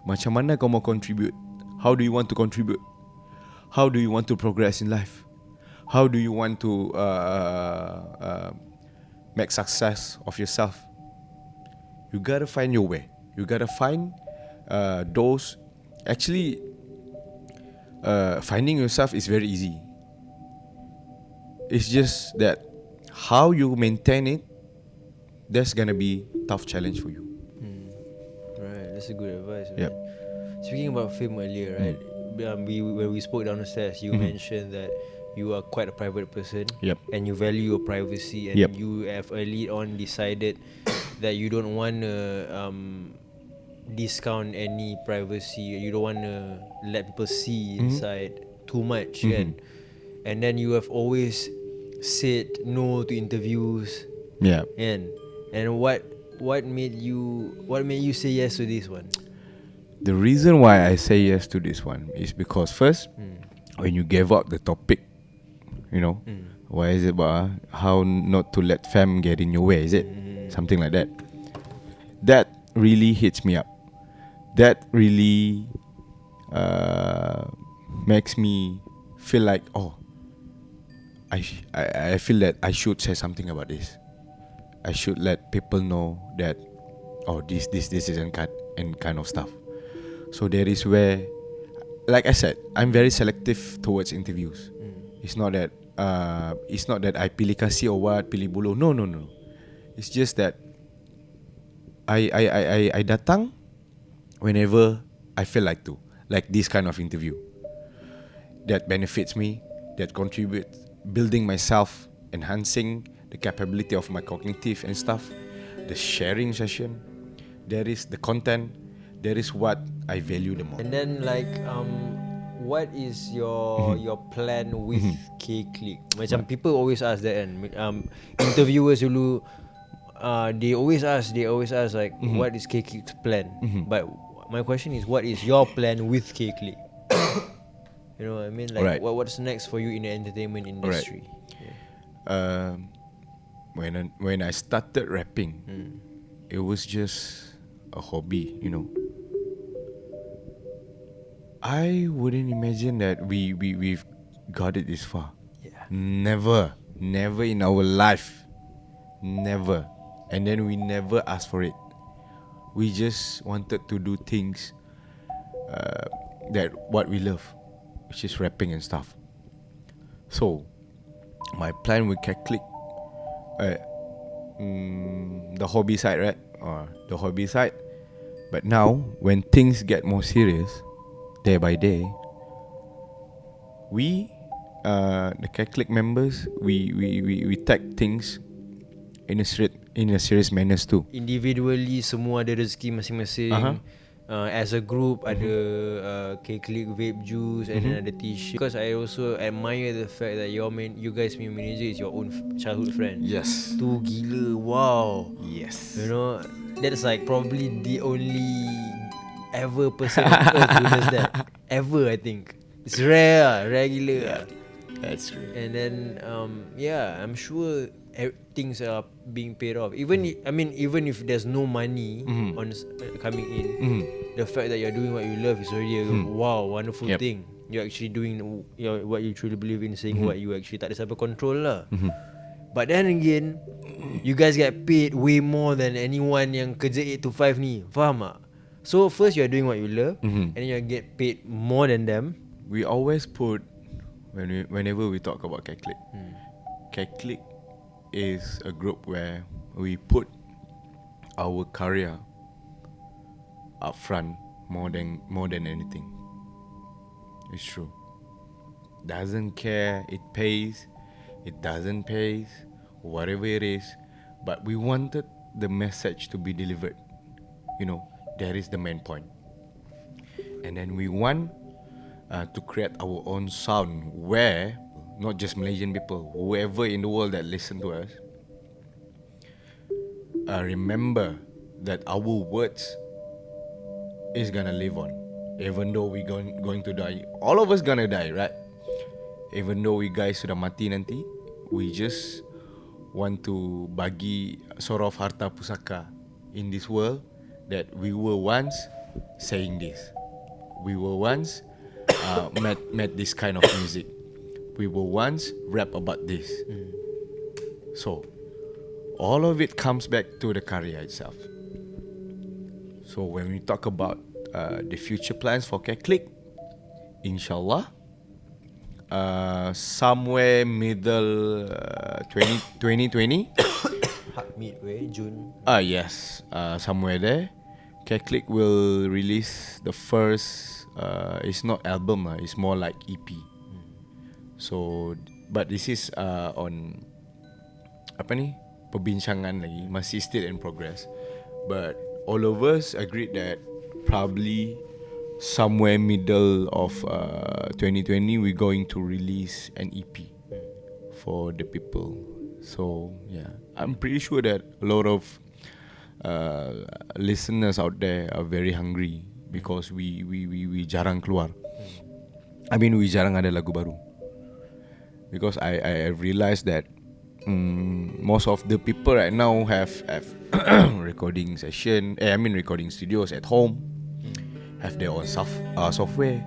macam mana kau mau contribute? How do you want to contribute? How do you want to progress in life? How do you want to make success of yourself? You gotta find your way. You gotta find those. Actually, finding yourself is very easy. It's just that how you maintain it, that's gonna be tough challenge for you. Right, that's a good advice. Yep. Man. Speaking about fame earlier, right? When we spoke down the stairs, you mentioned that you are quite a private person. Yep. And you value your privacy, and Yep. you have early on decided that you don't want to discount any privacy. You don't want to let people see inside too much, kan? And then you have always said no to interviews, Yeah. and what made you say yes to this one? The reason why I say yes to this one is because first, when you gave up the topic, you know, why is it about how not to let fam get in your way? Is it something like that? That really hits me up. That really makes me feel like, oh, I feel that I should say something about this. I should let people know that, oh, this isn't cut and kind of stuff. So there is where, like I said, I'm very selective towards interviews. It's not that I pilih kasih or what, pilih buluh. No. It's just that I datang whenever I feel like to, like this kind of interview that benefits me, that contributes building myself, enhancing the capability of my cognitive and stuff. The sharing session, there is the content, there is what I value the most. And then like what is your plan with K-Clique? Macam people always ask that, and interviewers dulu they always ask like what is K-Clique's plan? But my question is, what is your plan with K-Clique? You know what I mean? Like Alright. what's next for you in the entertainment industry? When I started rapping, it was just a hobby, you know. I wouldn't imagine that we've got it this far. Yeah. Never in our life, never. And then we never asked for it. We just wanted to do things that what we love, which is rapping and stuff. So my plan with K-Clique, the hobby side, right? The hobby side. But now when things get more serious, day by day, we the K-Clique members, we take things in a serious manner too. Individually semua ada rezeki masing-masing. As a group ada K-Clique vape juice and then ada t-shirt. Because I also admire the fact that you guys punya manager is your own childhood friend. Yes. Tu gila, wow. Yes. You know, that's like probably the only ever person on earth who does that. Ever, I think. It's rare gila. Yeah, that's true. And then I'm sure things are being paid off. Even even if there's no money coming in, the fact that you're doing what you love is already a wonderful thing. You're actually doing what you truly believe in, saying what you actually tak ada siapa control lah. But then again, you guys get paid way more than anyone yang kerja 8 to 5 ni. Faham tak? So first you're doing what you love, and then you get paid more than them. We always put whenever we talk about K-Clique, K-Clique is a group where we put our career up front more than anything. It's true. Doesn't care it pays, it doesn't pay, whatever it is, but we wanted the message to be delivered. You know, that is the main point. And then we want to create our own sound where not just Malaysian people, whoever in the world that listen to us, remember that our words is gonna live on, even though we going to die. All of us gonna die, right? Even though we guys sudah mati nanti, we just want to bagi sort of harta pusaka in this world that we were once saying this. We were once made this kind of music. We were once rap about this. So all of it comes back to the career itself. So when we talk about the future plans for K-Clique, inshallah, somewhere middle 2020. Midway June. Yes, somewhere there, K-Clique will release the first. It's not album, it's more like EP. So, but this is on apa ni? Perbincangan lagi, masih still in progress. But all of us agreed that probably somewhere middle of 2020 we're going to release an EP for the people. So yeah, I'm pretty sure that a lot of listeners out there are very hungry because we jarang keluar. I mean, we jarang ada lagu baru. Because I realized that most of the people right now have recording session. Recording studios at home, have their own software.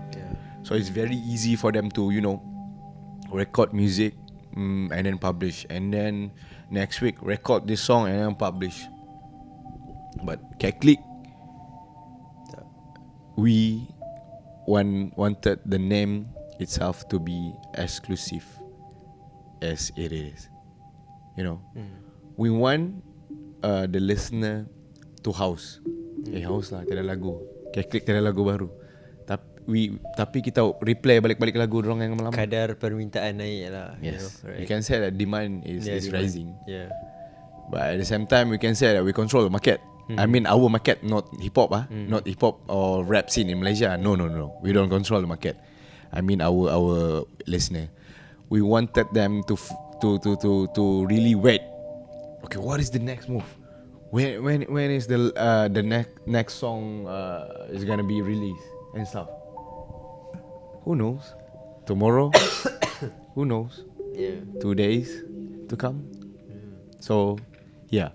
So it's very easy for them to record music and then publish, and then next week record this song and then publish. But K-Clique, we wanted the name itself to be exclusive as it is. We want the listener to house. House lah, tiada lagu. K-Clique tiada lagu baru. Tapi kita replay balik-balik lagu dorang yang lama. Kadar permintaan naik lah. Yes. Right? You can say that demand is demand. rising. Yeah. But at the same time, we can say that we control the market. I mean, our market, not hip hop, not hip hop or rap scene in Malaysia. No. We don't control the market. I mean, our listener. We wanted them to really wait. Okay, what is the next move? When is the next song is gonna be released and stuff? Who knows? Tomorrow? Who knows? Yeah. 2 days to come. So yeah,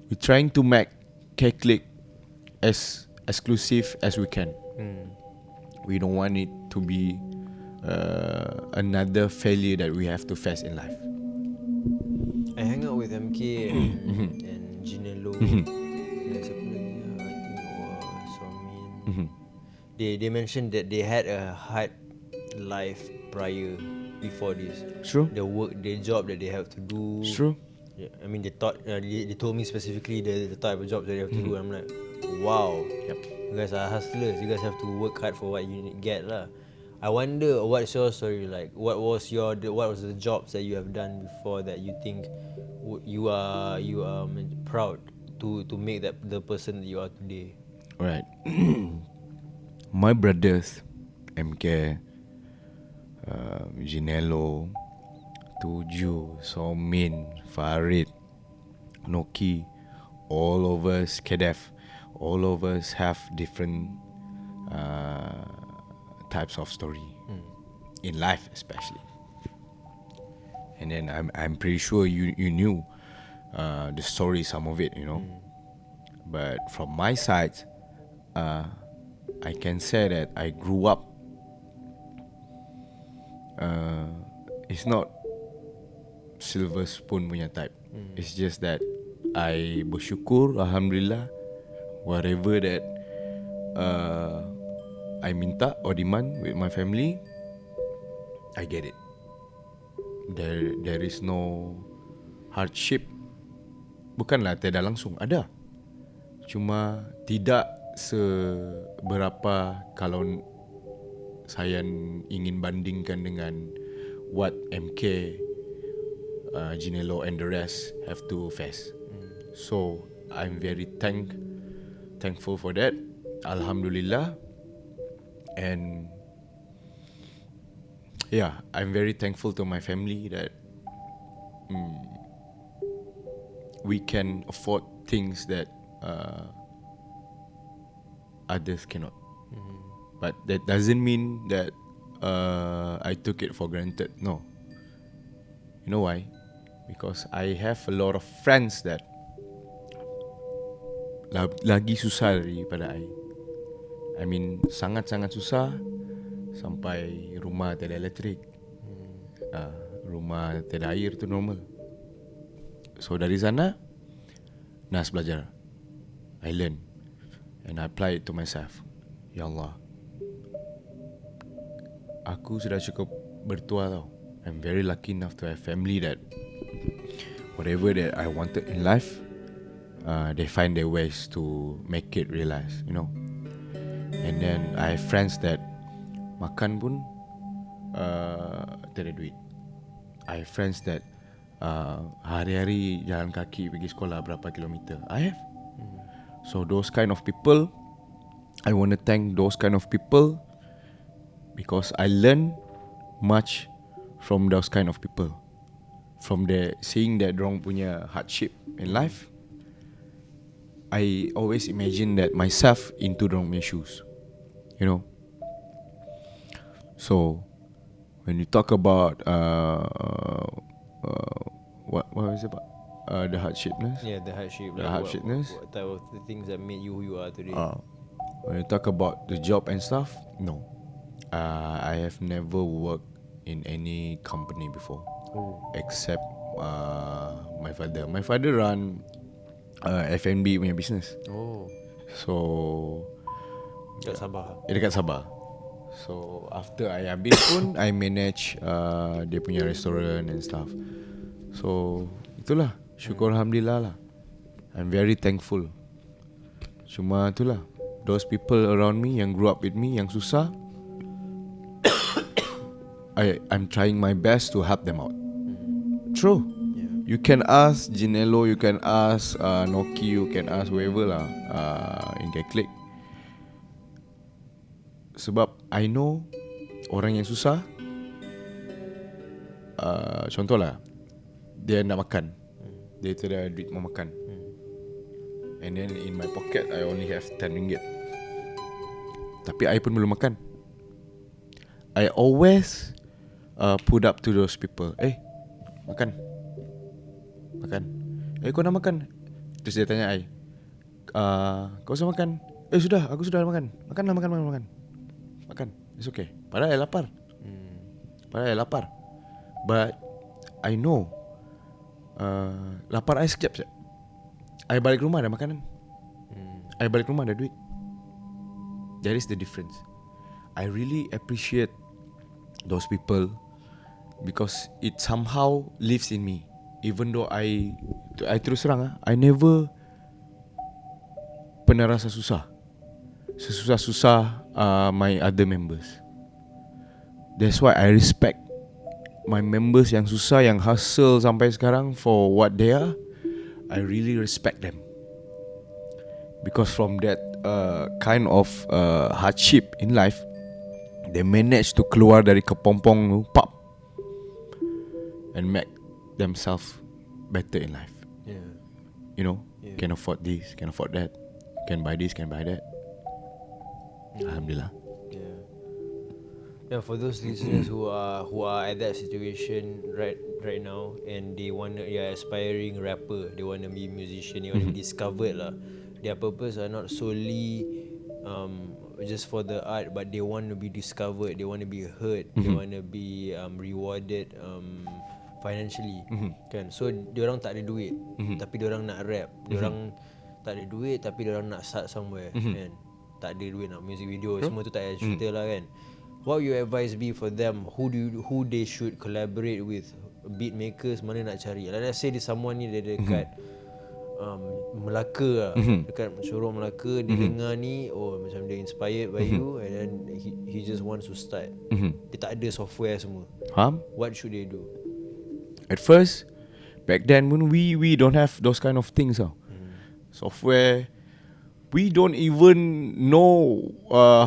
we're trying to make K-Clique as exclusive as we can. We don't want it to be another failure that we have to face in life. I hang out with MK and Ginelo. There's siapa lagi? I think Somin. They mentioned that they had a hard life prior before this. True. The job that they have to do. True. Yeah, I mean, they told me specifically the type of jobs that they have to do. I'm like, wow. Yep. You guys are hustlers. You guys have to work hard for what you get lah. I wonder what's your story like. What was the jobs that you have done before that you think you are proud to make that the person that you are today? Alright. My brothers, MK, Ginello, Tuju, Somin, Farid, Noki, all of us, Kedef, all of us have different types of story in life, especially. And then I'm pretty sure you knew the story, some of it, you know. But from my side, I can say that I grew up. It's not silver spoon punya type. It's just that I bersyukur, alhamdulillah, whatever that I minta or demand with my family, I get it. There is no hardship. Bukanlah tiada langsung, ada. Cuma tidak seberapa kalau saya ingin bandingkan dengan what MK, Ginello and the rest have to face. So I'm very thankful for that. Alhamdulillah. And yeah, I'm very thankful to my family that we can afford things that others cannot. But that doesn't mean that I took it for granted. No. You know why? Because I have a lot of friends that lagi susah daripada I mean, sangat-sangat susah. Sampai rumah tiada elektrik, rumah tiada air tu normal. So dari sana Nas belajar, I learn, and I apply it to myself. Ya Allah, aku sudah cukup bertua tau. I'm very lucky enough to have family that whatever that I wanted in life, they find their ways to make it realize, you know. And then I have friends that makan pun tiada duit. I have friends that hari-hari jalan kaki pergi sekolah berapa kilometer. I have. So those kind of people, I want to thank those kind of people because I learn much from those kind of people. From the seeing that dorang punya hardship in life, I always imagine that myself into dorang punya shoes, you know. So when you talk about what is it about the hardshipness? Yeah, the hardship. The hardshipness. What type of the things that made you who you are today? When you talk about the job and stuff, no. I have never worked in any company before, except my father. My father run F&B punya business. So Dekat Sabah. dekat Sabah. So after I habis pun I manage dia punya restaurant and stuff. So itulah, syukur alhamdulillah lah. I'm very thankful. Cuma itulah, those people around me yang grew up with me yang susah, I'm trying my best to help them out. True. You can ask Ginello, you can ask Noki, you can ask whoever lah in K-Clique. Sebab I know orang yang susah, contohlah dia nak makan, dia tiada duit mau makan, and then in my pocket I only have 10 ringgit, tapi I pun belum makan. I always put up to those people, makan, kau nak makan? Terus dia tanya I, kau sudah makan? Sudah, aku sudah makan. Makan, it's okay. Padahal I lapar. But I know lapar I sekejap. I balik rumah ada makanan. I balik rumah ada duit. That is the difference. I really appreciate those people because it somehow lives in me. Even though I terus terang, I never pernah rasa susah sesusah-susah my other members. That's why I respect my members yang susah, yang hustle sampai sekarang for what they are, I really respect them. Because from that kind of hardship in life, they managed to keluar dari kepompong tu, pop, and make themselves better in life. Yeah. You know, can afford this, can afford that, can buy this, can buy that. Alhamdulillah. Yeah, for those listeners who are at that situation right now, and they are aspiring rapper, they wanna be musician, they wanna be discovered lah. Their purpose are not solely just for the art, but they want to be discovered, they want to be heard, they want to be rewarded financially, kan. So diorang tak ada duit, tapi diorang nak rap. Diorang tak ada duit, tapi diorang nak start somewhere, kan. Tak ada duit nak music video, semua tu tak ada cerita lah, kan. What would your advice be for them? Who they should collaborate with? Beat makers, mana nak cari? Like let's say there's someone ni dia dekat Melaka lah, dekat Shorong Melaka, dia dengar ni, oh macam dia inspired by you, and then he just wants to start. Dia tak ada software semua. What should they do? At first, back then when we don't have those kind of things software, we don't even know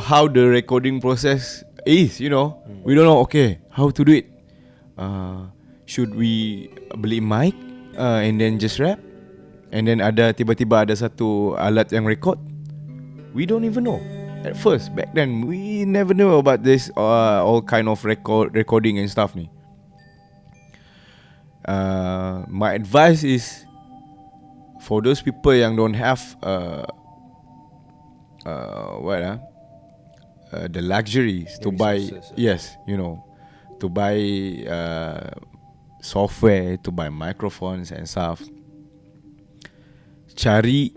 how the recording process is, you know. We don't know, okay, how to do it. Should we beli mic and then just rap, and then tiba-tiba ada satu alat yang record? We don't even know. At first, back then, we never know about this all kind of recording and stuff ni. My advice is, for those people yang don't have the luxuries to buy, to buy software, to buy microphones and stuff, cari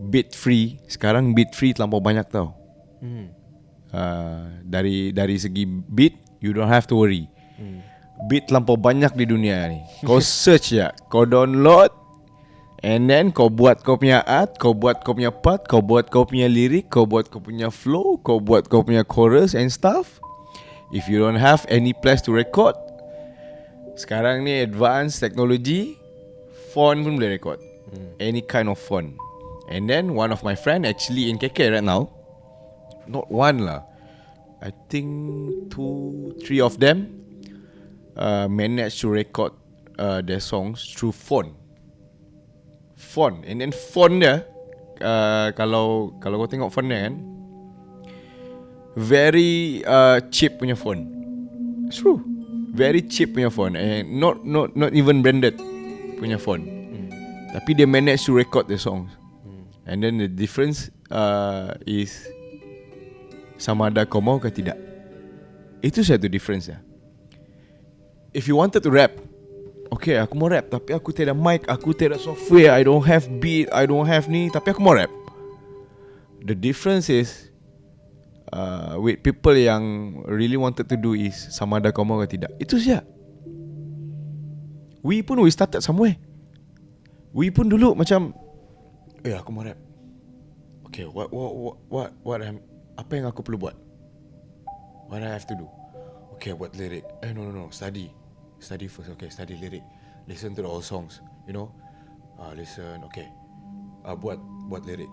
beat free. Sekarang beat free terlampau banyak tau. Dari segi beat, you don't have to worry. Beat terlampau banyak di dunia ni. Kau search ya, kau download, and then kau buat kau punya art, kau buat kau punya part, kau buat kau punya lirik, kau buat kau punya flow, kau buat kau punya chorus and stuff. If you don't have any place to record, sekarang ni advanced technology, phone pun boleh record. Any kind of phone. And then one of my friend actually in KK right now, not one lah, I think 2-3 of them managed to record their songs through phone. And then phone dia, kalau kau tengok phone dia kan, very cheap punya phone. It's true, very cheap punya phone, and not even branded punya phone. Tapi dia manage to record the songs. And then the difference is sama ada kau mau ke tidak. Itu satu difference ya. If you wanted to rap, okay, aku mau rap, tapi aku tiada mic, aku tiada software, I don't have beat, I don't have ni, tapi aku mau rap. The difference is with people yang really wanted to do is sama ada kau mau ke tidak. Itu saja. We started somewhere. We pun dulu macam, aku mau rap. Okay, apa yang aku perlu buat? What I have to do? Okay, buat lirik. No, study first. Okay, study lirik. Listen to the old songs, you know. Listen, okay. Buat lirik.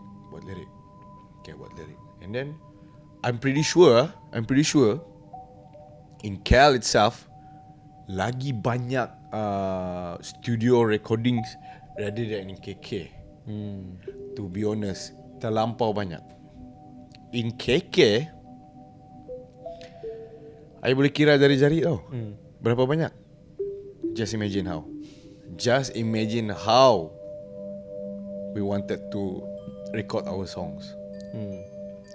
Okay, buat lirik. And then I'm pretty sure in KL itself lagi banyak studio recordings rather than in KK. To be honest, terlampau banyak. In KK, I boleh kira jari-jari tau. Berapa banyak? Just imagine how we wanted to record our songs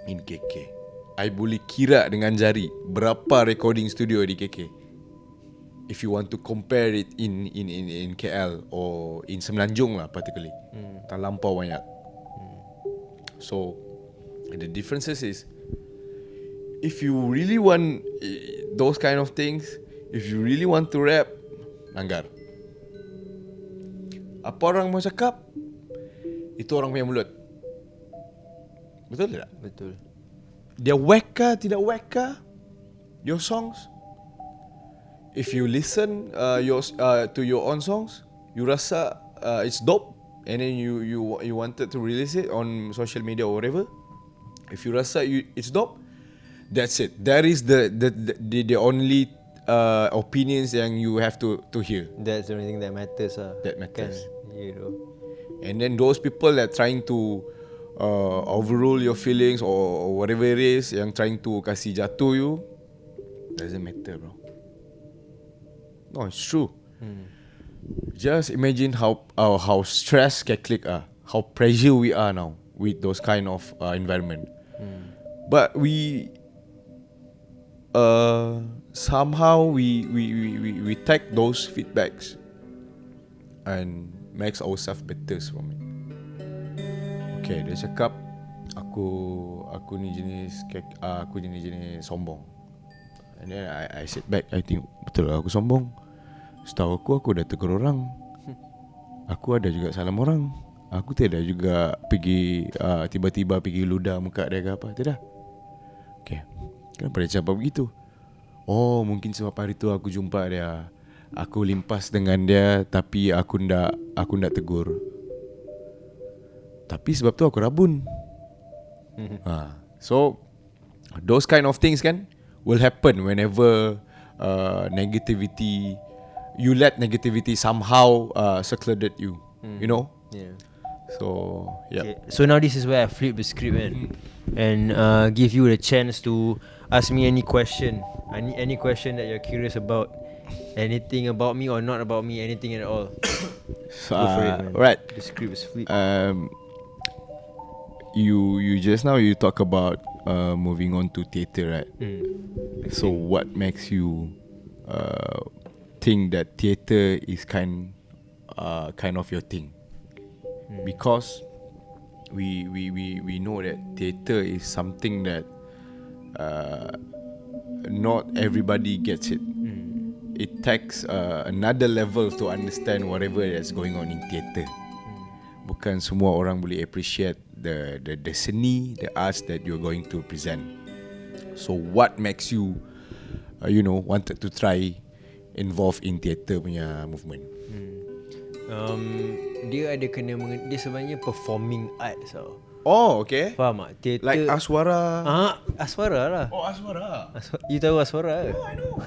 in KK. I boleh kira dengan jari berapa recording studio di KK. If you want to compare it in KL or in Semenanjung lah particularly, terlampau banyak. So the differences is, if you really want those kind of things, if you really want to rap, langgar. Apa orang mau cakap, itu orang punya mulut. Betul tak? Betul. Dia whack ke tidak whack ke, your songs, if you listen to your own songs, you rasa it's dope, and then you wanted to release it on social media or whatever. If you rasa it's dope, that's it. That is the only opinions yang you have to hear. That's the only thing that matters That matters. Kan, you know. And then those people that trying to overrule your feelings or whatever it is, yang trying to kasih jatuh you, doesn't matter, bro. No, it's true. Just imagine how stressed K-Clique are, how pressure we are now with those kind of environment. But we somehow we take those feedbacks and makes ourselves better from it. Okay, dia cakap aku ni jenis sombong. And then I sit back, I think betul lah aku sombong. Setahu aku dah tegur orang. Aku ada juga salam orang. Aku tidak juga pergi tiba-tiba pergi ludah muka dia ke apa. Tidak. Okay, kenapa dia cakap begitu? Oh, mungkin sebab hari tu aku jumpa dia, aku limpas dengan dia, tapi aku ndak tegur. Tapi sebab tu aku rabun. So those kind of things kan will happen whenever negativity, you let negativity somehow secluded you. You know? Yeah. So yeah. Okay. So now this is where I flip the script and give you the chance to ask me any question. Any question that you're curious about. Anything about me or not about me, anything at all. So, Go for it, man. right. The script is flipped. You just now you talk about moving on to theatre, right? So what makes you think that theatre is kind of your thing? Because we know that theatre is something that not everybody gets it. It takes another level to understand whatever that's going on in theatre. Bukan semua orang boleh appreciate the seni, the arts that you're going to present. So what makes you wanted to try involved in theatre punya movement? Dia ada kena dia sebenarnya performing arts tau. Oh, okay. Faham tak? Theatre Like Aswara. Aswara lah. Oh, Aswara. You tahu Aswara? Oh, I know.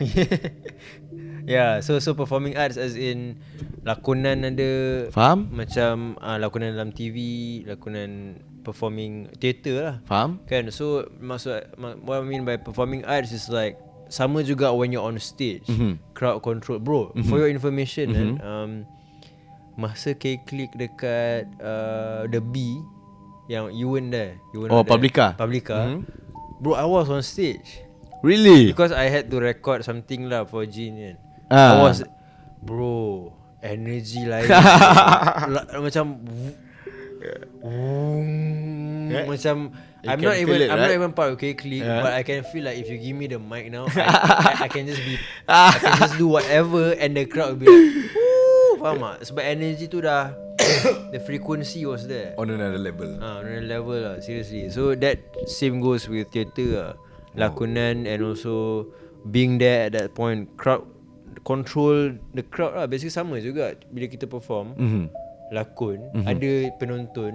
Yeah, so performing arts as in lakonan ada. Faham? Macam lakonan dalam TV, lakonan performing theatre lah. Faham? Kan? So what I mean by performing arts is like sama juga when you're on stage. Crowd control. Bro, for your information masa K-Clique dekat The B, yang you weren't there. Publica. Bro, I was on stage. Really? Because I had to record something lah for Jin kan. I was, bro, energy lain. Macam macam I'm not even part of K-Clique, but I can feel like if you give me the mic now, I can just do whatever and the crowd will be like, woo, faham tak? Sebab energy tu dah the frequency was there. On another level. On another level lah, seriously. So that same goes with theatre lah. Lakonan and also being there at that point, crowd control the crowd lah. Basically sama juga bila kita perform. Lakon, ada penonton.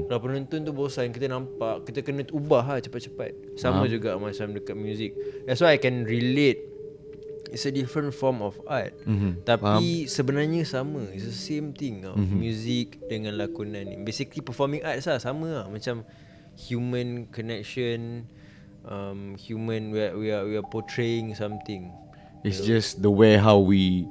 Kalau penonton tu bosan, kita nampak, kita kena ubah lah cepat-cepat. Sama juga macam dekat music. That's why I can relate. It's a different form of art. Tapi sebenarnya sama. It's the same thing tau. Music dengan lakonan ni basically performing arts lah. Sama lah. Macam human connection, human, we are portraying something. It's just the way how we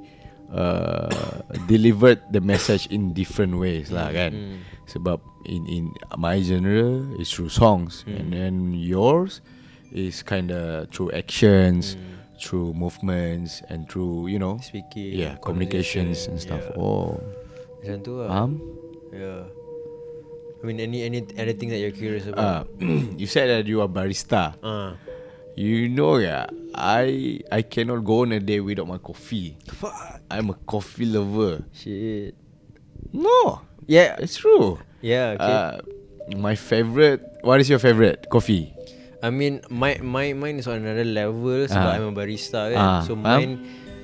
delivered the message in different ways lah kan. Sebab in my genre is through songs, and then yours is kinda through actions, through movements, and through speaking, communications and stuff. Oh, macam tu lah. Yeah. I mean, anything that you're curious about? You said that you are barista. You know, I cannot go on a day without my coffee. Fuck. I'm a coffee lover. Shit. No. Yeah, It's true. Yeah. Okay. My favorite. What is your favorite coffee? I mean, mine is on another level sebab I'm a barista kan. So faham? mine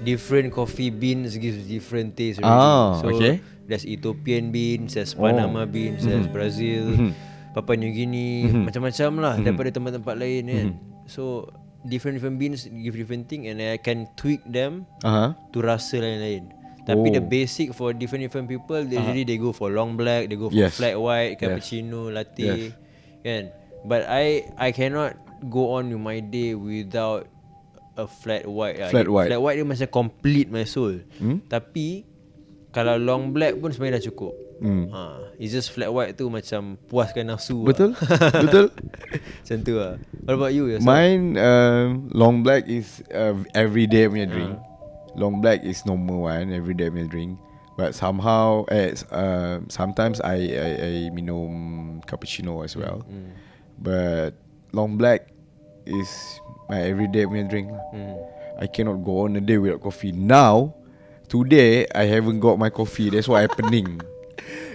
different coffee beans gives different taste already. So okay. there's Ethiopian beans, there's Panama beans, there's Brazil, Papua New Guinea, macam-macam lah daripada tempat-tempat lain kan. So different beans give different thing and I can tweak them to rasa lain-lain. Tapi the basic for different people, usually they go for long black, they go for flat white, cappuccino, latte, kan. But I cannot go on with my day without a flat white lah. Flat white. Flat white dia macam complete my soul. Tapi kalau long black pun sebenarnya dah cukup. It's just flat white tu macam puaskan nafsu. Betul. lah. Betul. Macam tu lah. What about you? Yourself? Mine long black is everyday punya drink. Long black is normal one, everyday punya drink. But somehow sometimes I minum cappuccino as well. But long black is my everyday punya drink lah. I cannot go on a day without coffee. Now, today I haven't got my coffee. That's why I pening.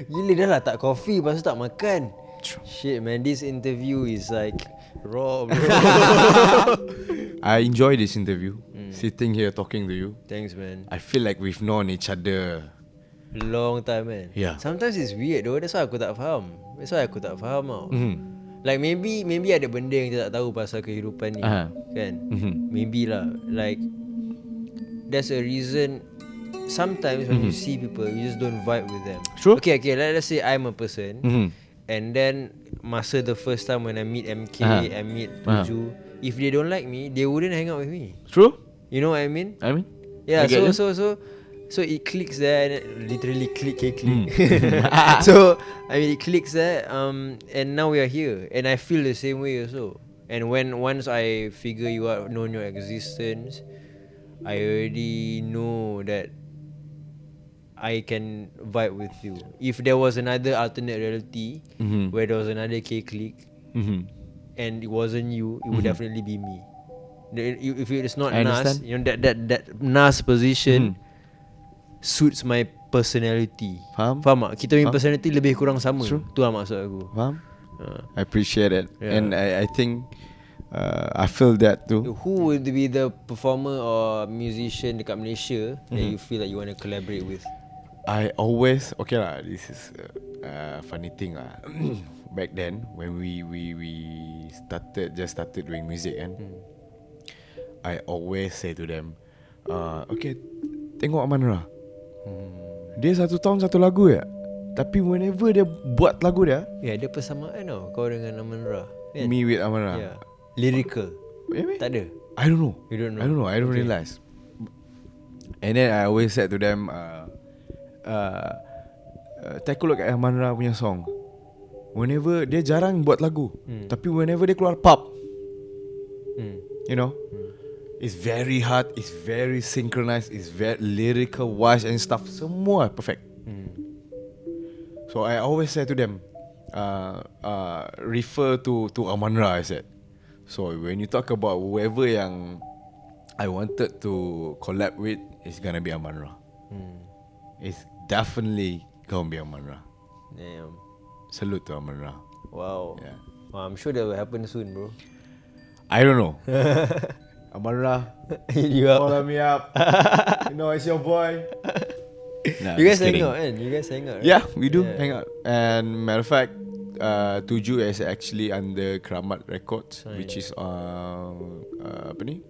Gila dah lah tak coffee, lepas tu tak makan. Shit man, this interview is like raw bro. I enjoy this interview. Sitting here talking to you. Thanks man. I feel like we've known each other Long time man. Yeah. Sometimes it's weird though. That's why aku tak faham tau. Like maybe ada benda yang kita tak tahu pasal kehidupan ni, kan? Maybe lah. Like there's a reason. Sometimes when you see people, you just don't vibe with them. True. Okay. Let's say I'm a person, and then masa the first time when I meet MK, I meet Tuju. If they don't like me, they wouldn't hang out with me. True. You know what I mean? I Yeah. get you. So it clicks there, and literally K-Clique. So I mean it clicks there, and now we are here, and I feel the same way also. And once I figure you out, know your existence, I already know that I can vibe with you. If there was another alternate reality where there was another K-Clique, and it wasn't you, it would definitely be me. If it is not I Nas, understand. you know that Nas position suits my personality. Faham? Tak? Kita punya personality lebih kurang sama. True. Tu lah maksud aku. Faham? I appreciate it. Yeah. And I think I feel that too. Who would be the performer or musician dekat Malaysia that you feel like you want to collaborate with? I always okay lah. This is funny thing lah. Back then when we started doing music kan, I always say to them, okay, tengok Aman Ra. Dia 1 tahun 1 lagu ya. Tapi whenever dia buat lagu dia, Ya, ada persamaan tau kau dengan Aman Ra, kan? me with Aman Ra. Yeah. Lyrical. Maybe? Tak ada. I don't know. You don't know? I don't know. I don't realize. And then I always said to them, take a look at Aman Ra punya song. Whenever dia jarang buat lagu, tapi whenever dia keluar pop, you know, it's very hard, it's very synchronized, it's very lyrical wise and stuff. Semua perfect. So I always say to them, refer to Aman Ra, I said. So when you talk about whoever yang I wanted to collab with, it's gonna be Aman Ra. It's definitely gonna be Aman Ra. Damn. Salute to Aman Ra. Wow. Yeah. Wow, I'm sure that will happen soon, bro. I don't know. Aman Ra, Hit you up. follow me up. You know, it's your boy. Nah, You guys just hang kidding. out, kan? You guys hang out, right? Yeah, we do Yeah. hang out. And matter of fact, Tuju is actually under Keramat Records, which is apa ni?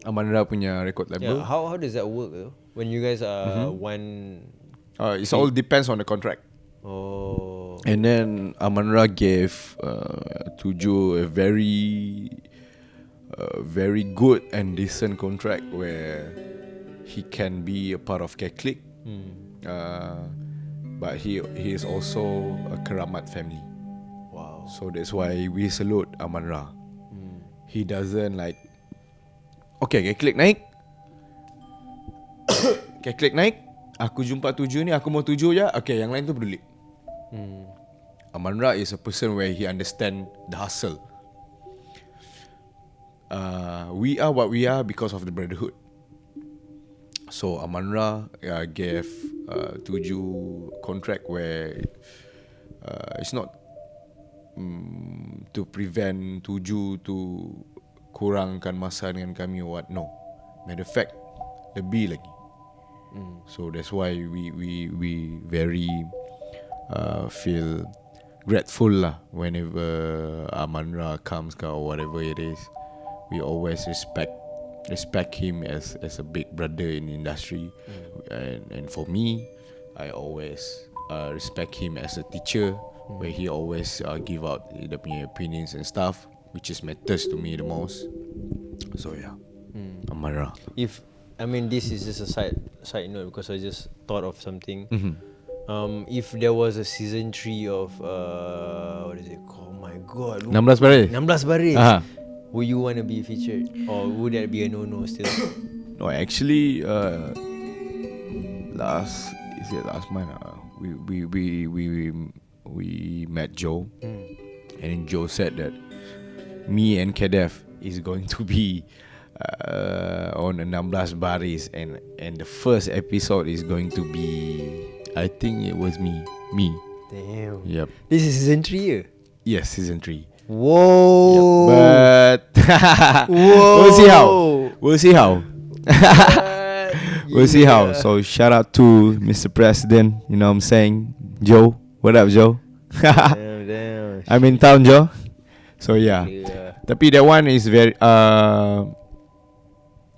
Aman Ra punya record Yeah. label. How does that work though? When you guys are one. It all depends on the contract. Oh. And then Aman Ra gave Tuju a very good and decent contract where he can be a part of K-Clique, but he is also a Keramat family. Wow. So that's why we salute Aman Ra. He doesn't like, okay, K-Clique naik, K-Clique naik, aku jumpa Tuju ni, aku mau Tuju je, okay, yang lain tu peduli. Aman Ra is a person where he understand the hustle. We are what we are because of the brotherhood. So Aman Ra gave Tuju contract where it's not to prevent tuju to kurangkan masa dengan kami or what. No, matter of fact, lebih lagi. So that's why we very feel grateful lah whenever Amanra comes or whatever it is. We always respect him as a big brother in the industry, and for me, I always respect him as a teacher, where he always give out the opinions and stuff, which is matters to me the most. So yeah, Amanra. This is just a side note because I just thought of something. If there was a season 3 of what is it called? Oh my god, 16 Baris. 16 Baris. Aha. Would you want to be featured, or would that be a no still? No, actually, last month, we met Joe, and Joe said that me and Kedef is going to be on a 16 Baris, and the first episode is going to be, I think it was me. Damn. Yep. This is season 3. Yes, season 3. Whoa. Yep, but Whoa. We'll see how. We'll see how. So shout out to Mr. President. You know what I'm saying, Joe. What up, Joe? Damn. I'm in town, Joe. So yeah. Tapi that one is very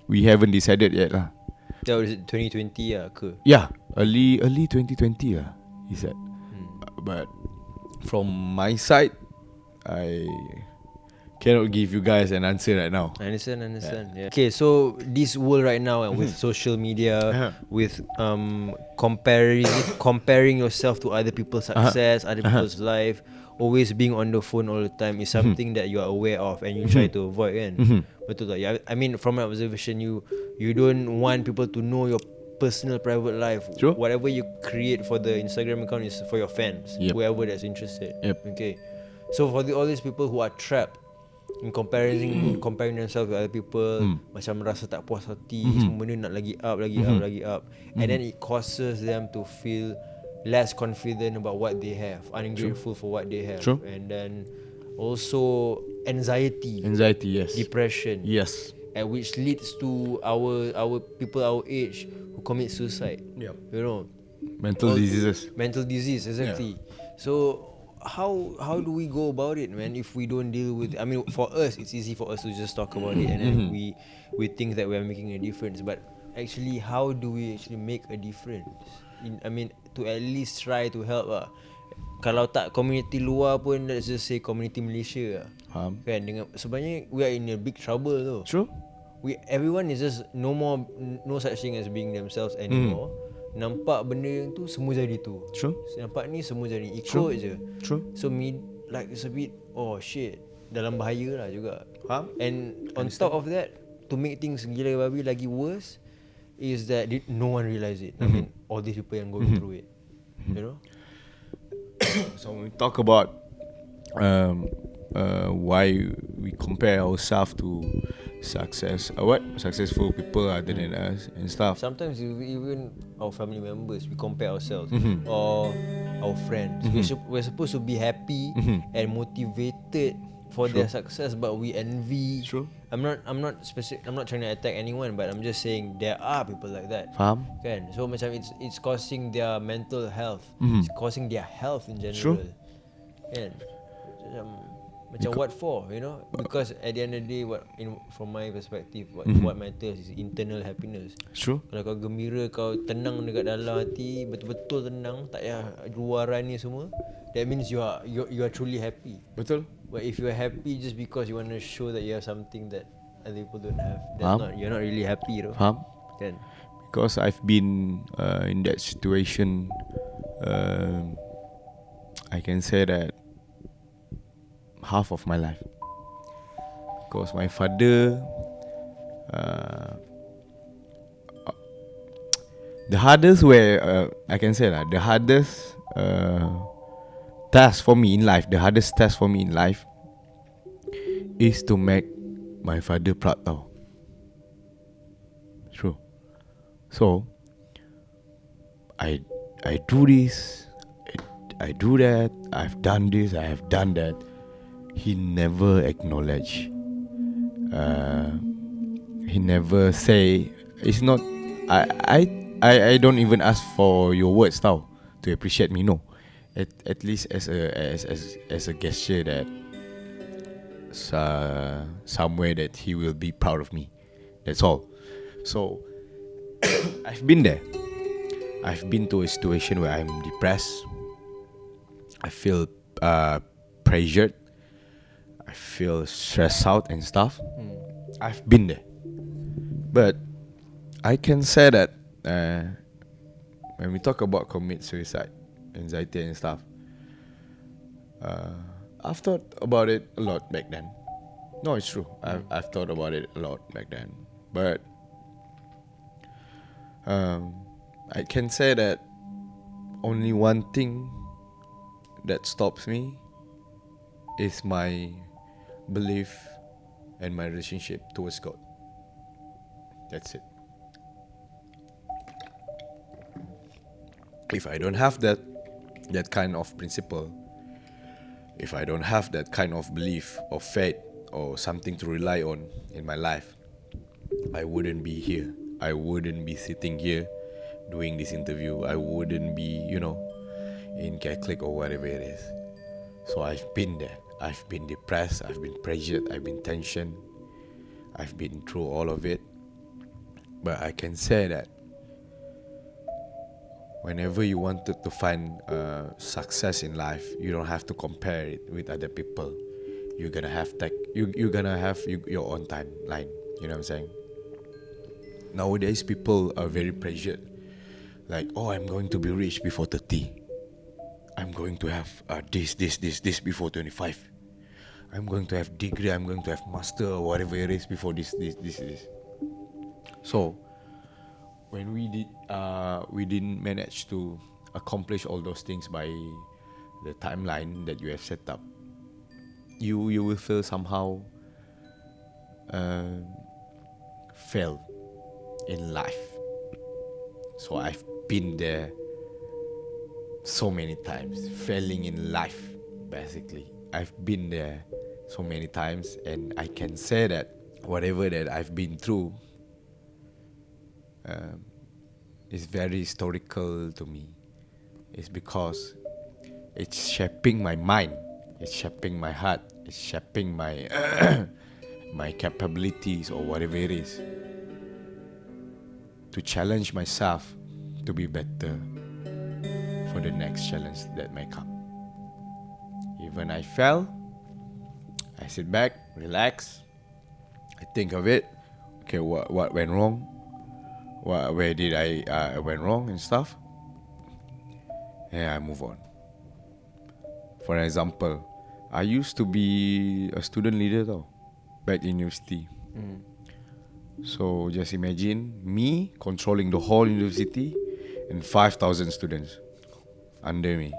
we haven't decided yet lah. That was 2020 ke? Yeah, early 2020 lah. He said. But from my side, I cannot give you guys an answer right now. I understand. Yeah. Okay, so this world right now with social media, with comparing yourself to other people's success, other people's life, always being on the phone all the time is something that you are aware of and you try to avoid, kan? Betul tak? I mean, from my observation, you don't want people to know your personal private life. True. Whatever you create for the Instagram account is for your fans, whoever that's interested. Okay. So for all these people who are trapped in comparing themselves with other people, macam rasa tak puas hati, semua benda nak lagi up, and then it causes them to feel less confident about what they have, ungrateful for what they have. True. And then also anxiety, yes, depression, yes, and which leads to our people our age who commit suicide. Yep. You know, mental diseases. Mental disease, exactly. So how do we go about it, man? If we don't deal with, I mean, for us it's easy for us to just talk about it, and then we think that we're making a difference, but actually how do we actually make a difference? To at least try to help lah. Kalau tak community luar pun, let's just say community Malaysia lah. Kan, dengan sebenarnya we are in a big trouble tu. True. Everyone is just no such thing as being themselves anymore. Nampak benda yang tu semua jadi tu. True. Nampak ni semua jadi ikut je. True. So like it's a bit, oh shit, dalam bahaya lah juga. And on top of that, to make things gila babi lagi worse, is that no one realise it. I mean, all these people yang going through it, you know. So when we talk about why we compare ourselves to successful people other than us and stuff. Sometimes even our family members, we compare ourselves, or our friends. We're supposed to be happy and motivated for their success, but we envy. True. I'm not trying to attack anyone, but I'm just saying there are people like that. Faham? Kan? So macam it's causing their mental health, it's causing their health in general. True. Kan? Macam what for, you know? Because at the end of the day, from my perspective, what matters is internal happiness. True. Kalau kau gembira, kau tenang dekat dalam hati, betul-betul tenang, tak payah luaran ni semua, that means you are truly happy. Betul. But if you are happy just because you want to show that you have something that other people don't have, you're not really happy though. Faham? Kan? Because I've been in that situation, I can say that half of my life, because my father, the hardest I can say that the hardest task for me in life, is to make my father proud tau. True. So I do this, I do that, I've done this, I have done that. He never acknowledge. He never say it's not. I don't even ask for your words now to appreciate me. No, at least as a gesture that somewhere that he will be proud of me. That's all. So I've been there. I've been to a situation where I'm depressed. I feel pressured. I feel stressed out and stuff. I've been there. But I can say that when we talk about commit suicide, anxiety and stuff, I've thought about it a lot back then. No, it's true. I've thought about it a lot back then. But I can say that only one thing that stops me is my belief and my relationship towards God. That's it. If I don't have that kind of principle, if I don't have that kind of belief or faith or something to rely on in my life, I wouldn't be here. I wouldn't be sitting here doing this interview. I wouldn't be, in K-Clique or whatever it is. So I've been there. I've been depressed. I've been pressured. I've been tensioned. I've been through all of it. But I can say that whenever you wanted to find success in life, you don't have to compare it with other people. You're gonna have your own timeline. You know what I'm saying? Nowadays, people are very pressured. Like, I'm going to be rich before 30. I'm going to have this before 25. I'm going to have degree. I'm going to have master or whatever it is before this. So when we didn't manage to accomplish all those things by the timeline that you have set up, you will feel somehow fail in life. So I've been there so many times, failing in life. Basically, I've been there so many times, and I can say that whatever that I've been through is very historical to me. It's because it's shaping my mind, it's shaping my heart, it's shaping my my capabilities or whatever it is, to challenge myself to be better for the next challenge that may come. Even I fail, I sit back, relax, I think of it. Okay, what went wrong? Where did I went wrong and stuff? And I move on. For example, I used to be a student leader though, back in university. So just imagine me controlling the whole university and 5,000 students under me.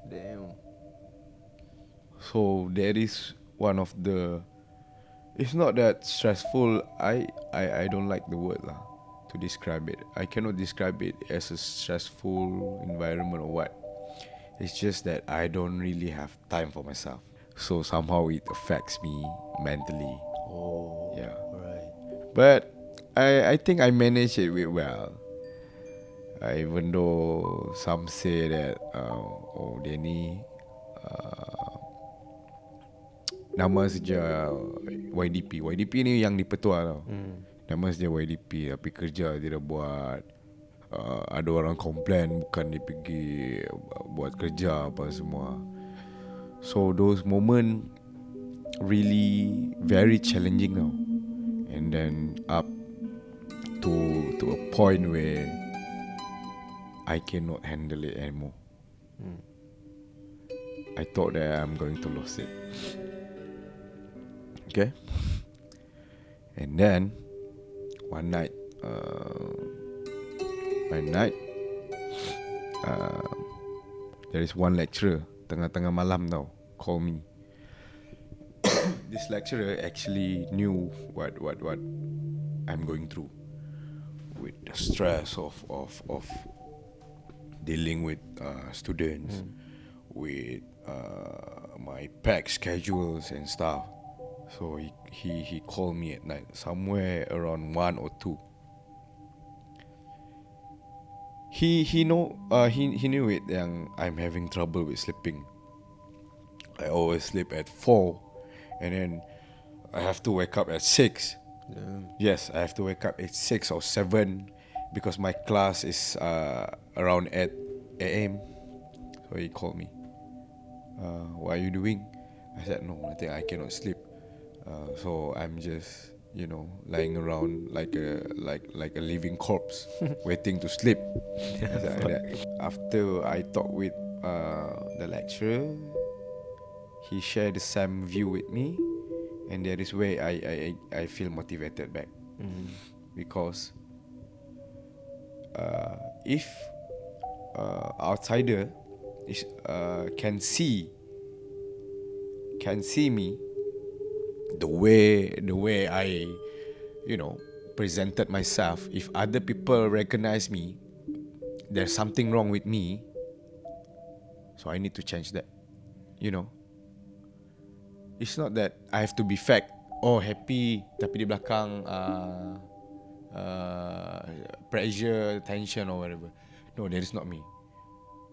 Damn. So that is one of the. It's not that stressful. I don't like the word lah to describe it. I cannot describe it as a stressful environment or what. It's just that I don't really have time for myself. So somehow it affects me mentally. Oh. Yeah. Right. But I think I managed it well. Even though some say that dia ni nama saja YDP. YDP ni yang dipetua tau. Nama saja YDP, tapi kerja dia dah buat. Ada orang komplain bukan dia pergi buat kerja apa semua. So those moment really very challenging now. And then up to a point where I cannot handle it anymore. I thought that I'm going to lose it. Okay. And then one night there is one lecturer tengah-tengah malam tau call me. This lecturer actually knew what I'm going through with the stress of dealing with students, with my pack schedules and stuff. So he called me at night, somewhere around 1 or 2. He knew it yang I'm having trouble with sleeping. I always sleep at 4, and then I have to wake up at 6. Yes, I have to wake up at 6 or 7 because my class is around 8 a.m. So he called me. What are you doing? I said no, I think I cannot sleep. So I'm just lying around like a living corpse, waiting to sleep. After I talked with the lecturer, he shared the same view with me, and that is where I feel motivated back. Because if outsider can see me the way I presented myself, if other people recognize me, there's something wrong with me, so I need to change that. It's not that I have to be fake. Oh, happy tapi di belakang pressure, tension or whatever. No, that is not me.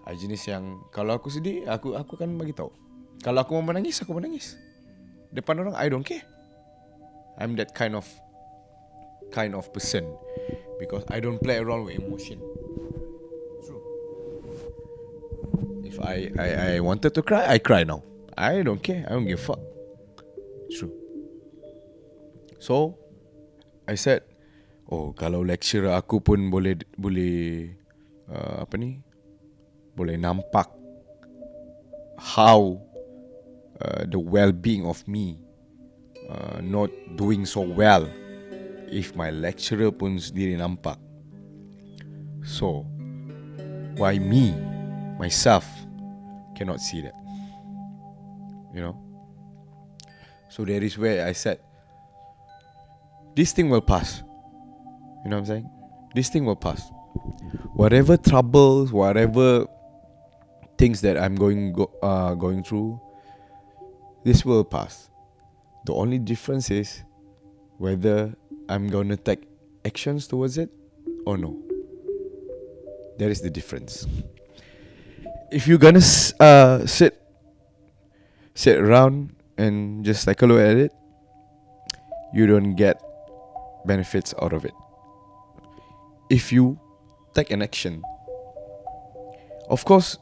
I jenis yang kalau aku sedih, aku akan bagi tahu. Kalau aku mau menangis, aku menangis. Depan orang, I don't care. I'm that kind of person because I don't play around with emotion. True. If I wanted to cry, I cry now. I don't care. I don't give a fuck. True. So I said, kalau lecturer aku pun boleh boleh nampak how the well-being of me not doing so well, if my lecturer pun sendiri nampak, so why me myself cannot see that? So that is where I said, this thing will pass. You know what I'm saying? This thing will pass. Whatever troubles, whatever things that I'm going through, this will pass. The only difference is whether I'm gonna take actions towards it or no. That is the difference. If you're gonna sit around and just take a look at it, you don't get benefits out of it. If you take an action, of course,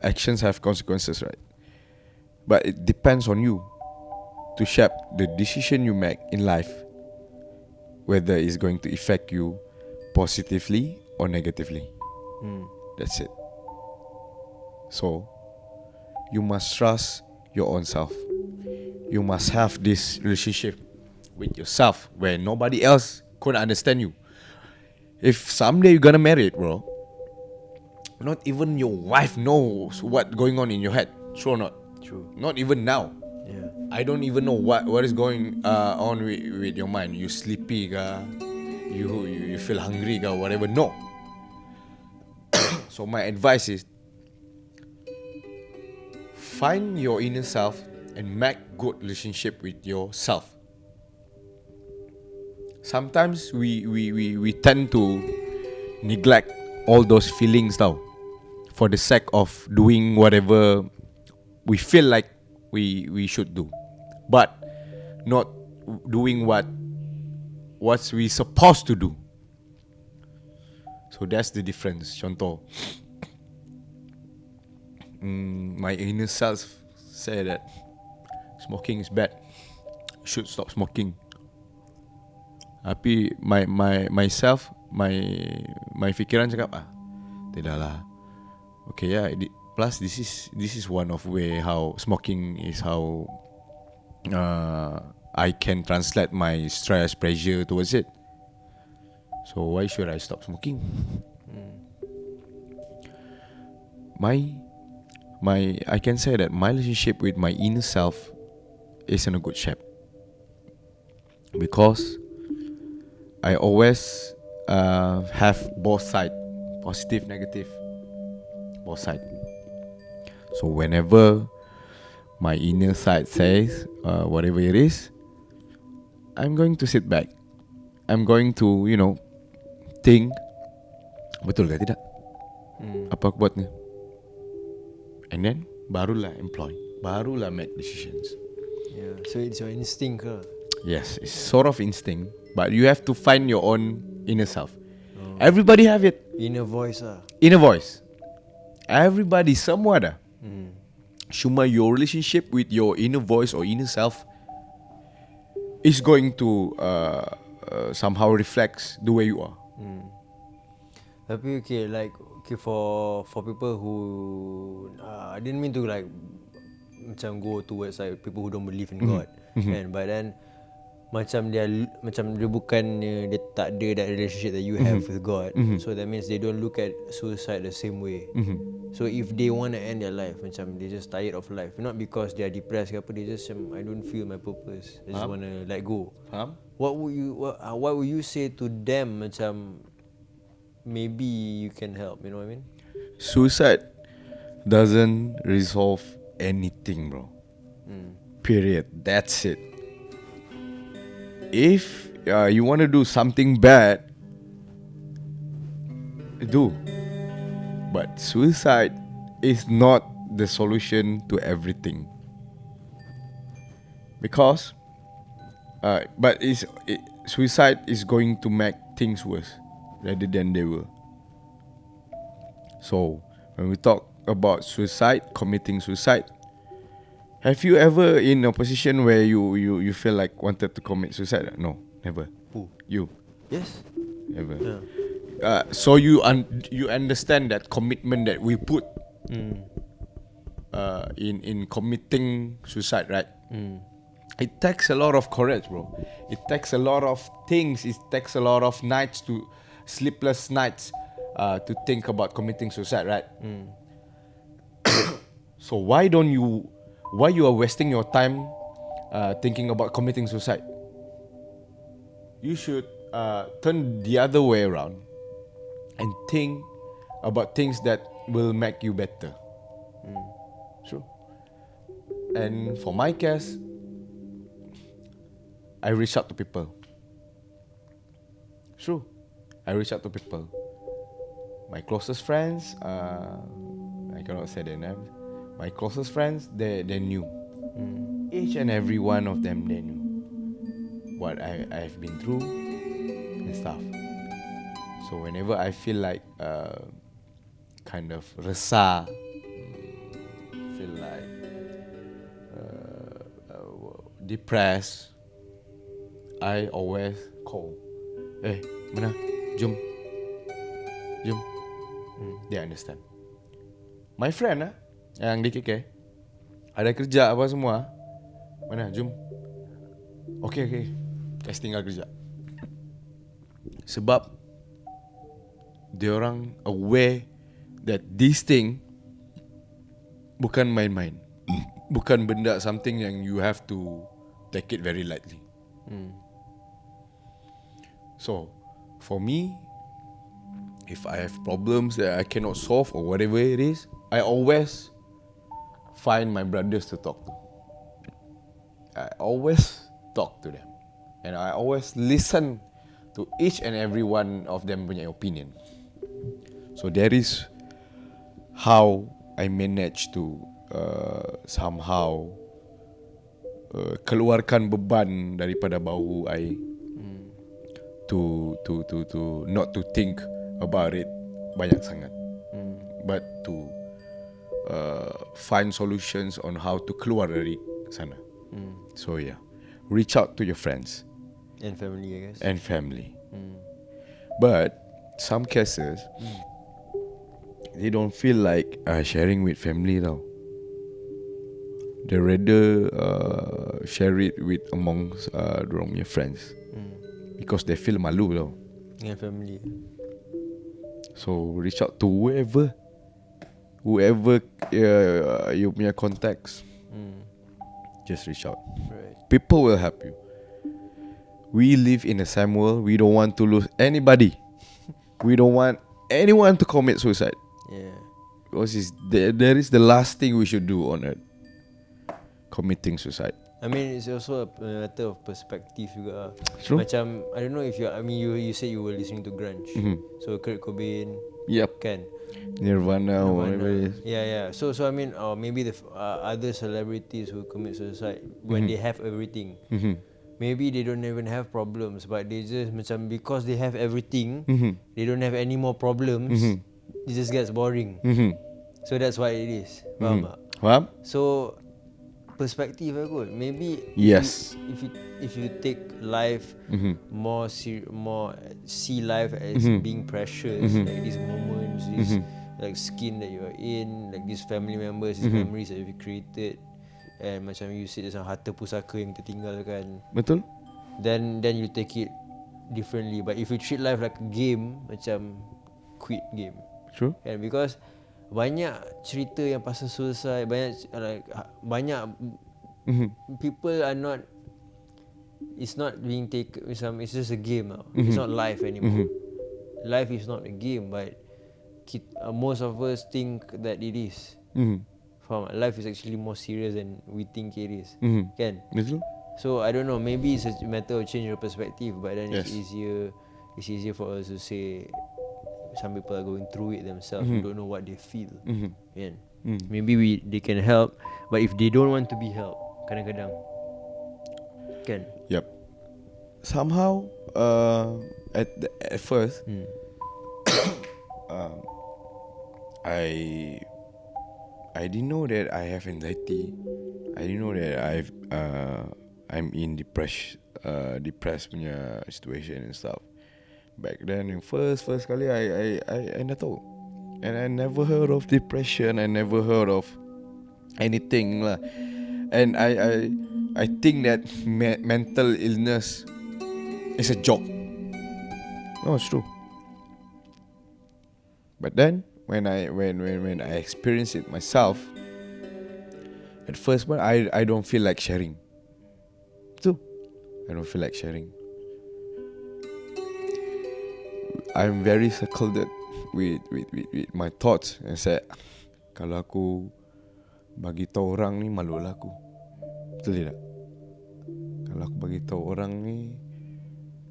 actions have consequences, right? But it depends on you to shape the decision you make in life, whether it's going to affect you positively or negatively. That's it. So you must trust your own self. You must have this relationship with yourself where nobody else could understand you. If someday you're gonna marry it, bro, not even your wife knows what's going on in your head. True or not? True. Not even now. Yeah. I don't even know what is going on with your mind. You sleepy ka? You feel hungry ka? Whatever. No. So my advice is, find your inner self and make good relationship with yourself. Sometimes we tend to neglect all those feelings now for the sake of doing whatever we feel like we should do, but not doing what we supposed to do. So that's the difference. Contoh, my inner self say that smoking is bad, should stop smoking. Tapi myself, my fikiran cakap tidaklah. Okay, yeah. Plus, this is one of way how smoking is how I can translate my stress, pressure towards it. So why should I stop smoking? I can say that my relationship with my inner self is in a good shape, because I always have both sides, positive, negative, both sides. So whenever my inner side says whatever it is, I'm going to sit back. I'm going to, think, betul ke tidak? Apa aku buat ni? And then barulah employ, barulah make decisions. Yeah. So it's your instinct ke? Yes, it's sort of instinct, but you have to find your own inner self. Everybody have it. Inner voice lah. Inner voice. Everybody, semua ada. Cuma your relationship with your inner voice or inner self is going to somehow reflects the way you are. Tapi okay, like for people who I didn't mean to like macam go towards like people who don't believe in God, kan? But then macam dia bukan dia tak ada that relationship that you have with God, so that means they don't look at suicide the same way. So if they want to end their life, macam they just tired of life, not because they are depressed ke apa, they just I don't feel my purpose, I just want to let go. What would you say to them? Macam maybe you can help, you know what I mean? Suicide doesn't resolve anything, bro. Period. That's it. If you want to do something bad, do. But suicide is not the solution to everything. Because, suicide is going to make things worse rather than they were. So, when we talk about suicide, committing suicide, have you ever in a position where you feel like wanted to commit suicide? No, never. Who? You? Yes. Never. Yeah. So you understand that commitment that we put in committing suicide, right? It takes a lot of courage, bro. It takes a lot of things. It takes a lot of sleepless nights to think about committing suicide, right? So why you are wasting your time thinking about committing suicide? You should turn the other way around and think about things that will make you better. True. And for my case, I reach out to people. True. I reach out to people. My closest friends, I cannot say their names. My closest friends, they knew. Each and every one of them, they knew what I've been through and stuff. So whenever I feel like kind of resah, feel like depressed, I always call. Mana? Jom. They understand. My friend yang di KK ada kerja apa semua. Mana? Jom. Okay. Guys tinggal kerja. Sebab diorang aware that this thing bukan main-main. Bukan benda something yang you have to take it very lightly. So, for me, if I have problems that I cannot solve or whatever it is, I always find my brothers to talk to. I always talk to them. And I always listen to each and every one of them punya opinion. So that is how I manage to somehow keluarkan beban daripada bahu I to not to think about it banyak sangat, but to find solutions on how to keluar dari sana. So yeah, reach out to your friends And family, I guess. and family. But some cases they don't feel like sharing with family tau. They rather share it with amongst dorang punya friends because they feel malu tau. Dengan family. So reach out to whoever you punya contacts. Just reach out. Right. People will help you. We live in a same world. We don't want to lose anybody. We don't want anyone to commit suicide. Yeah. Because there is the last thing we should do on earth. Committing suicide. I mean, it's also a matter of perspective juga. True. Macam, I don't know if you, I mean, you said you were listening to grunge. So Kurt Cobain, Yep. kan? Nirvana. Whatever it is. Yeah. So I mean, maybe the other celebrities who commit suicide when they have everything. Maybe they don't even have problems, but they just macam because they have everything, they don't have any more problems. It just gets boring. So that's what it is. Faham tak? Faham? So perspective kot. Maybe Yes. if you take life more see life as being precious, like these moments, this like skin that you are in, like these family members, these memories that you've created, and macam you said macam harta pusaka yang tertinggalkan. Betul? Then you take it differently. But if you treat life like a game, macam quit game. True. And because banyak cerita yang pasal suicide, banyak people are not, it's not being taken, it's just a game now. It's not life anymore. Life is not a game, but most of us think that it is. Life is actually more serious than we think it is. Kan? Betul? So I don't know, maybe it's a matter of change your perspective, but then Yes. it's easier for us to say some people are going through it themselves. We don't know what they feel. Kan? Maybe they can help, but if they don't want to be helped, kadang-kadang kan? Yep. Somehow, at first, I didn't know that I have anxiety. I didn't know that I'm in depressed punya situation and stuff. Back then, in first kali I not tahu, and I never heard of depression. I never heard of anything lah. And I think that mental illness is a joke. No, it's true. But then when I experience it myself, at first one I don't feel like sharing. So I don't feel like sharing. I'm very secluded with my thoughts and said, kalau aku bagi tahu orang ni, malu lah aku. Betul tidak? Kalau aku bagi tahu orang ni,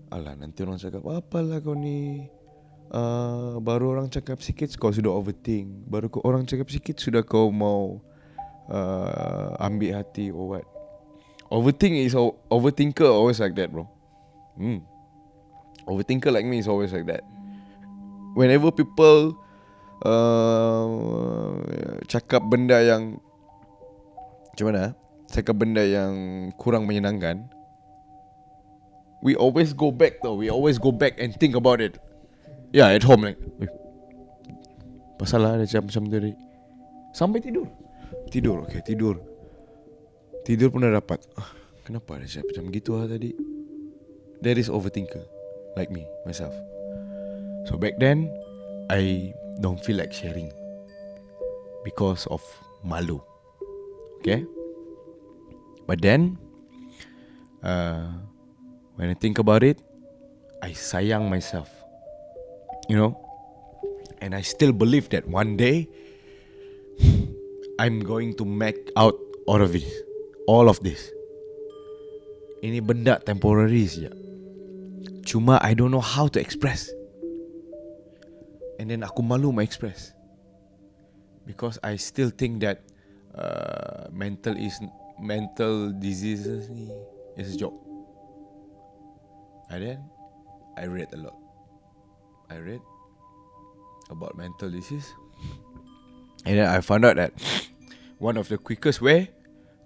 alah nanti orang cakap apalah kau ni, baru orang cakap sikit kau sudah overthink, baru orang cakap sikit sudah kau mau ambil hati or what. Overthinker always like that, bro. Overthinker like me is always like that. Whenever people cakap benda yang macam mana, cakap benda yang kurang menyenangkan, we always go back and think about it. Yeah, at home like, pasal lah dia macam tadi, sampai tidur, okay, tidur pun dah dapat. Kenapa dia cakap macam gitu lah tadi? There is overthinker like me, myself. So back then, I don't feel like sharing because of malu. Okay? But then, when I think about it, I sayang myself. You know? And I still believe that one day, I'm going to make out all of this. Ini benda temporary saja. Cuma I don't know how to express. And then aku malu mau express. Because I still think that mental diseases ni is a joke. And then I read a lot. I read about mental disease. And then I found out that one of the quickest way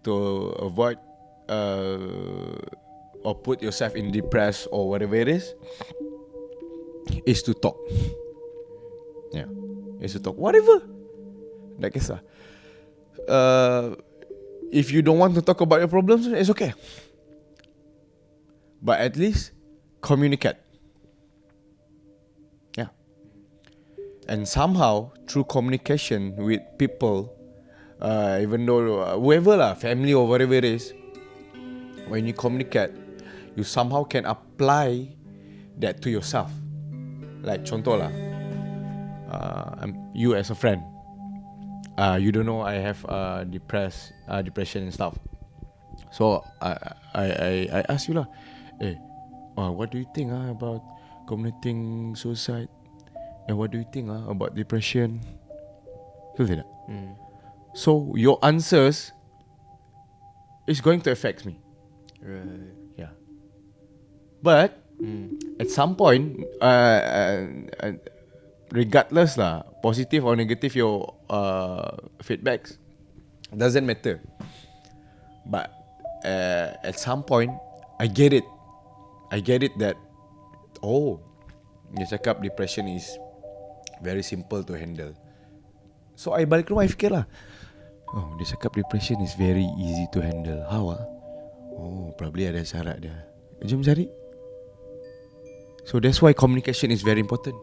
to avoid or put yourself in depressed or whatever it is to talk. Yeah, is to talk. Whatever. Tak kisah. If you don't want to talk about your problems, it's okay. But at least communicate. Yeah. And somehow through communication with people, even though whoever lah, family or whatever it is, when you communicate, you somehow can apply that to yourself. Like contoh lah, you as a friend, you don't know I have depression and stuff. So I ask you lah, what do you think about committing suicide? And what do you think about depression? Betul tidak? So your answers is going to affect me. Right. Yeah. But at some point, regardless lah, positive or negative your feedbacks, doesn't matter. But at some point, I get it that dia cakap depression is very simple to handle. So I balik rumah, I fikir lah, dia cakap depression is very easy to handle. How probably ada syarat dia. Jom cari. So that's why communication is very important.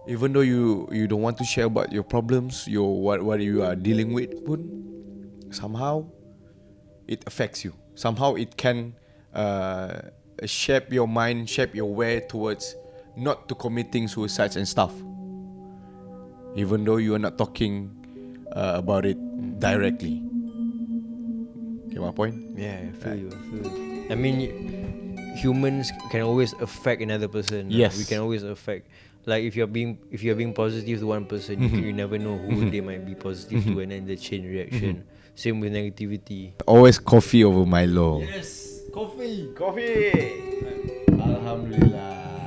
Even though you don't want to share about your problems, what you are dealing with pun, somehow it affects you. Somehow it can shape your mind, shape your way towards not to committing suicides and stuff. Even though you are not talking about it directly. Get my point? Yeah, I feel you. I mean, humans can always affect another person. Yes. We can always affect. Like if you're being positive to one person, you never know who they might be positive to, and then the chain reaction. Same with negativity. Always coffee over Milo. Yes, coffee. Alhamdulillah.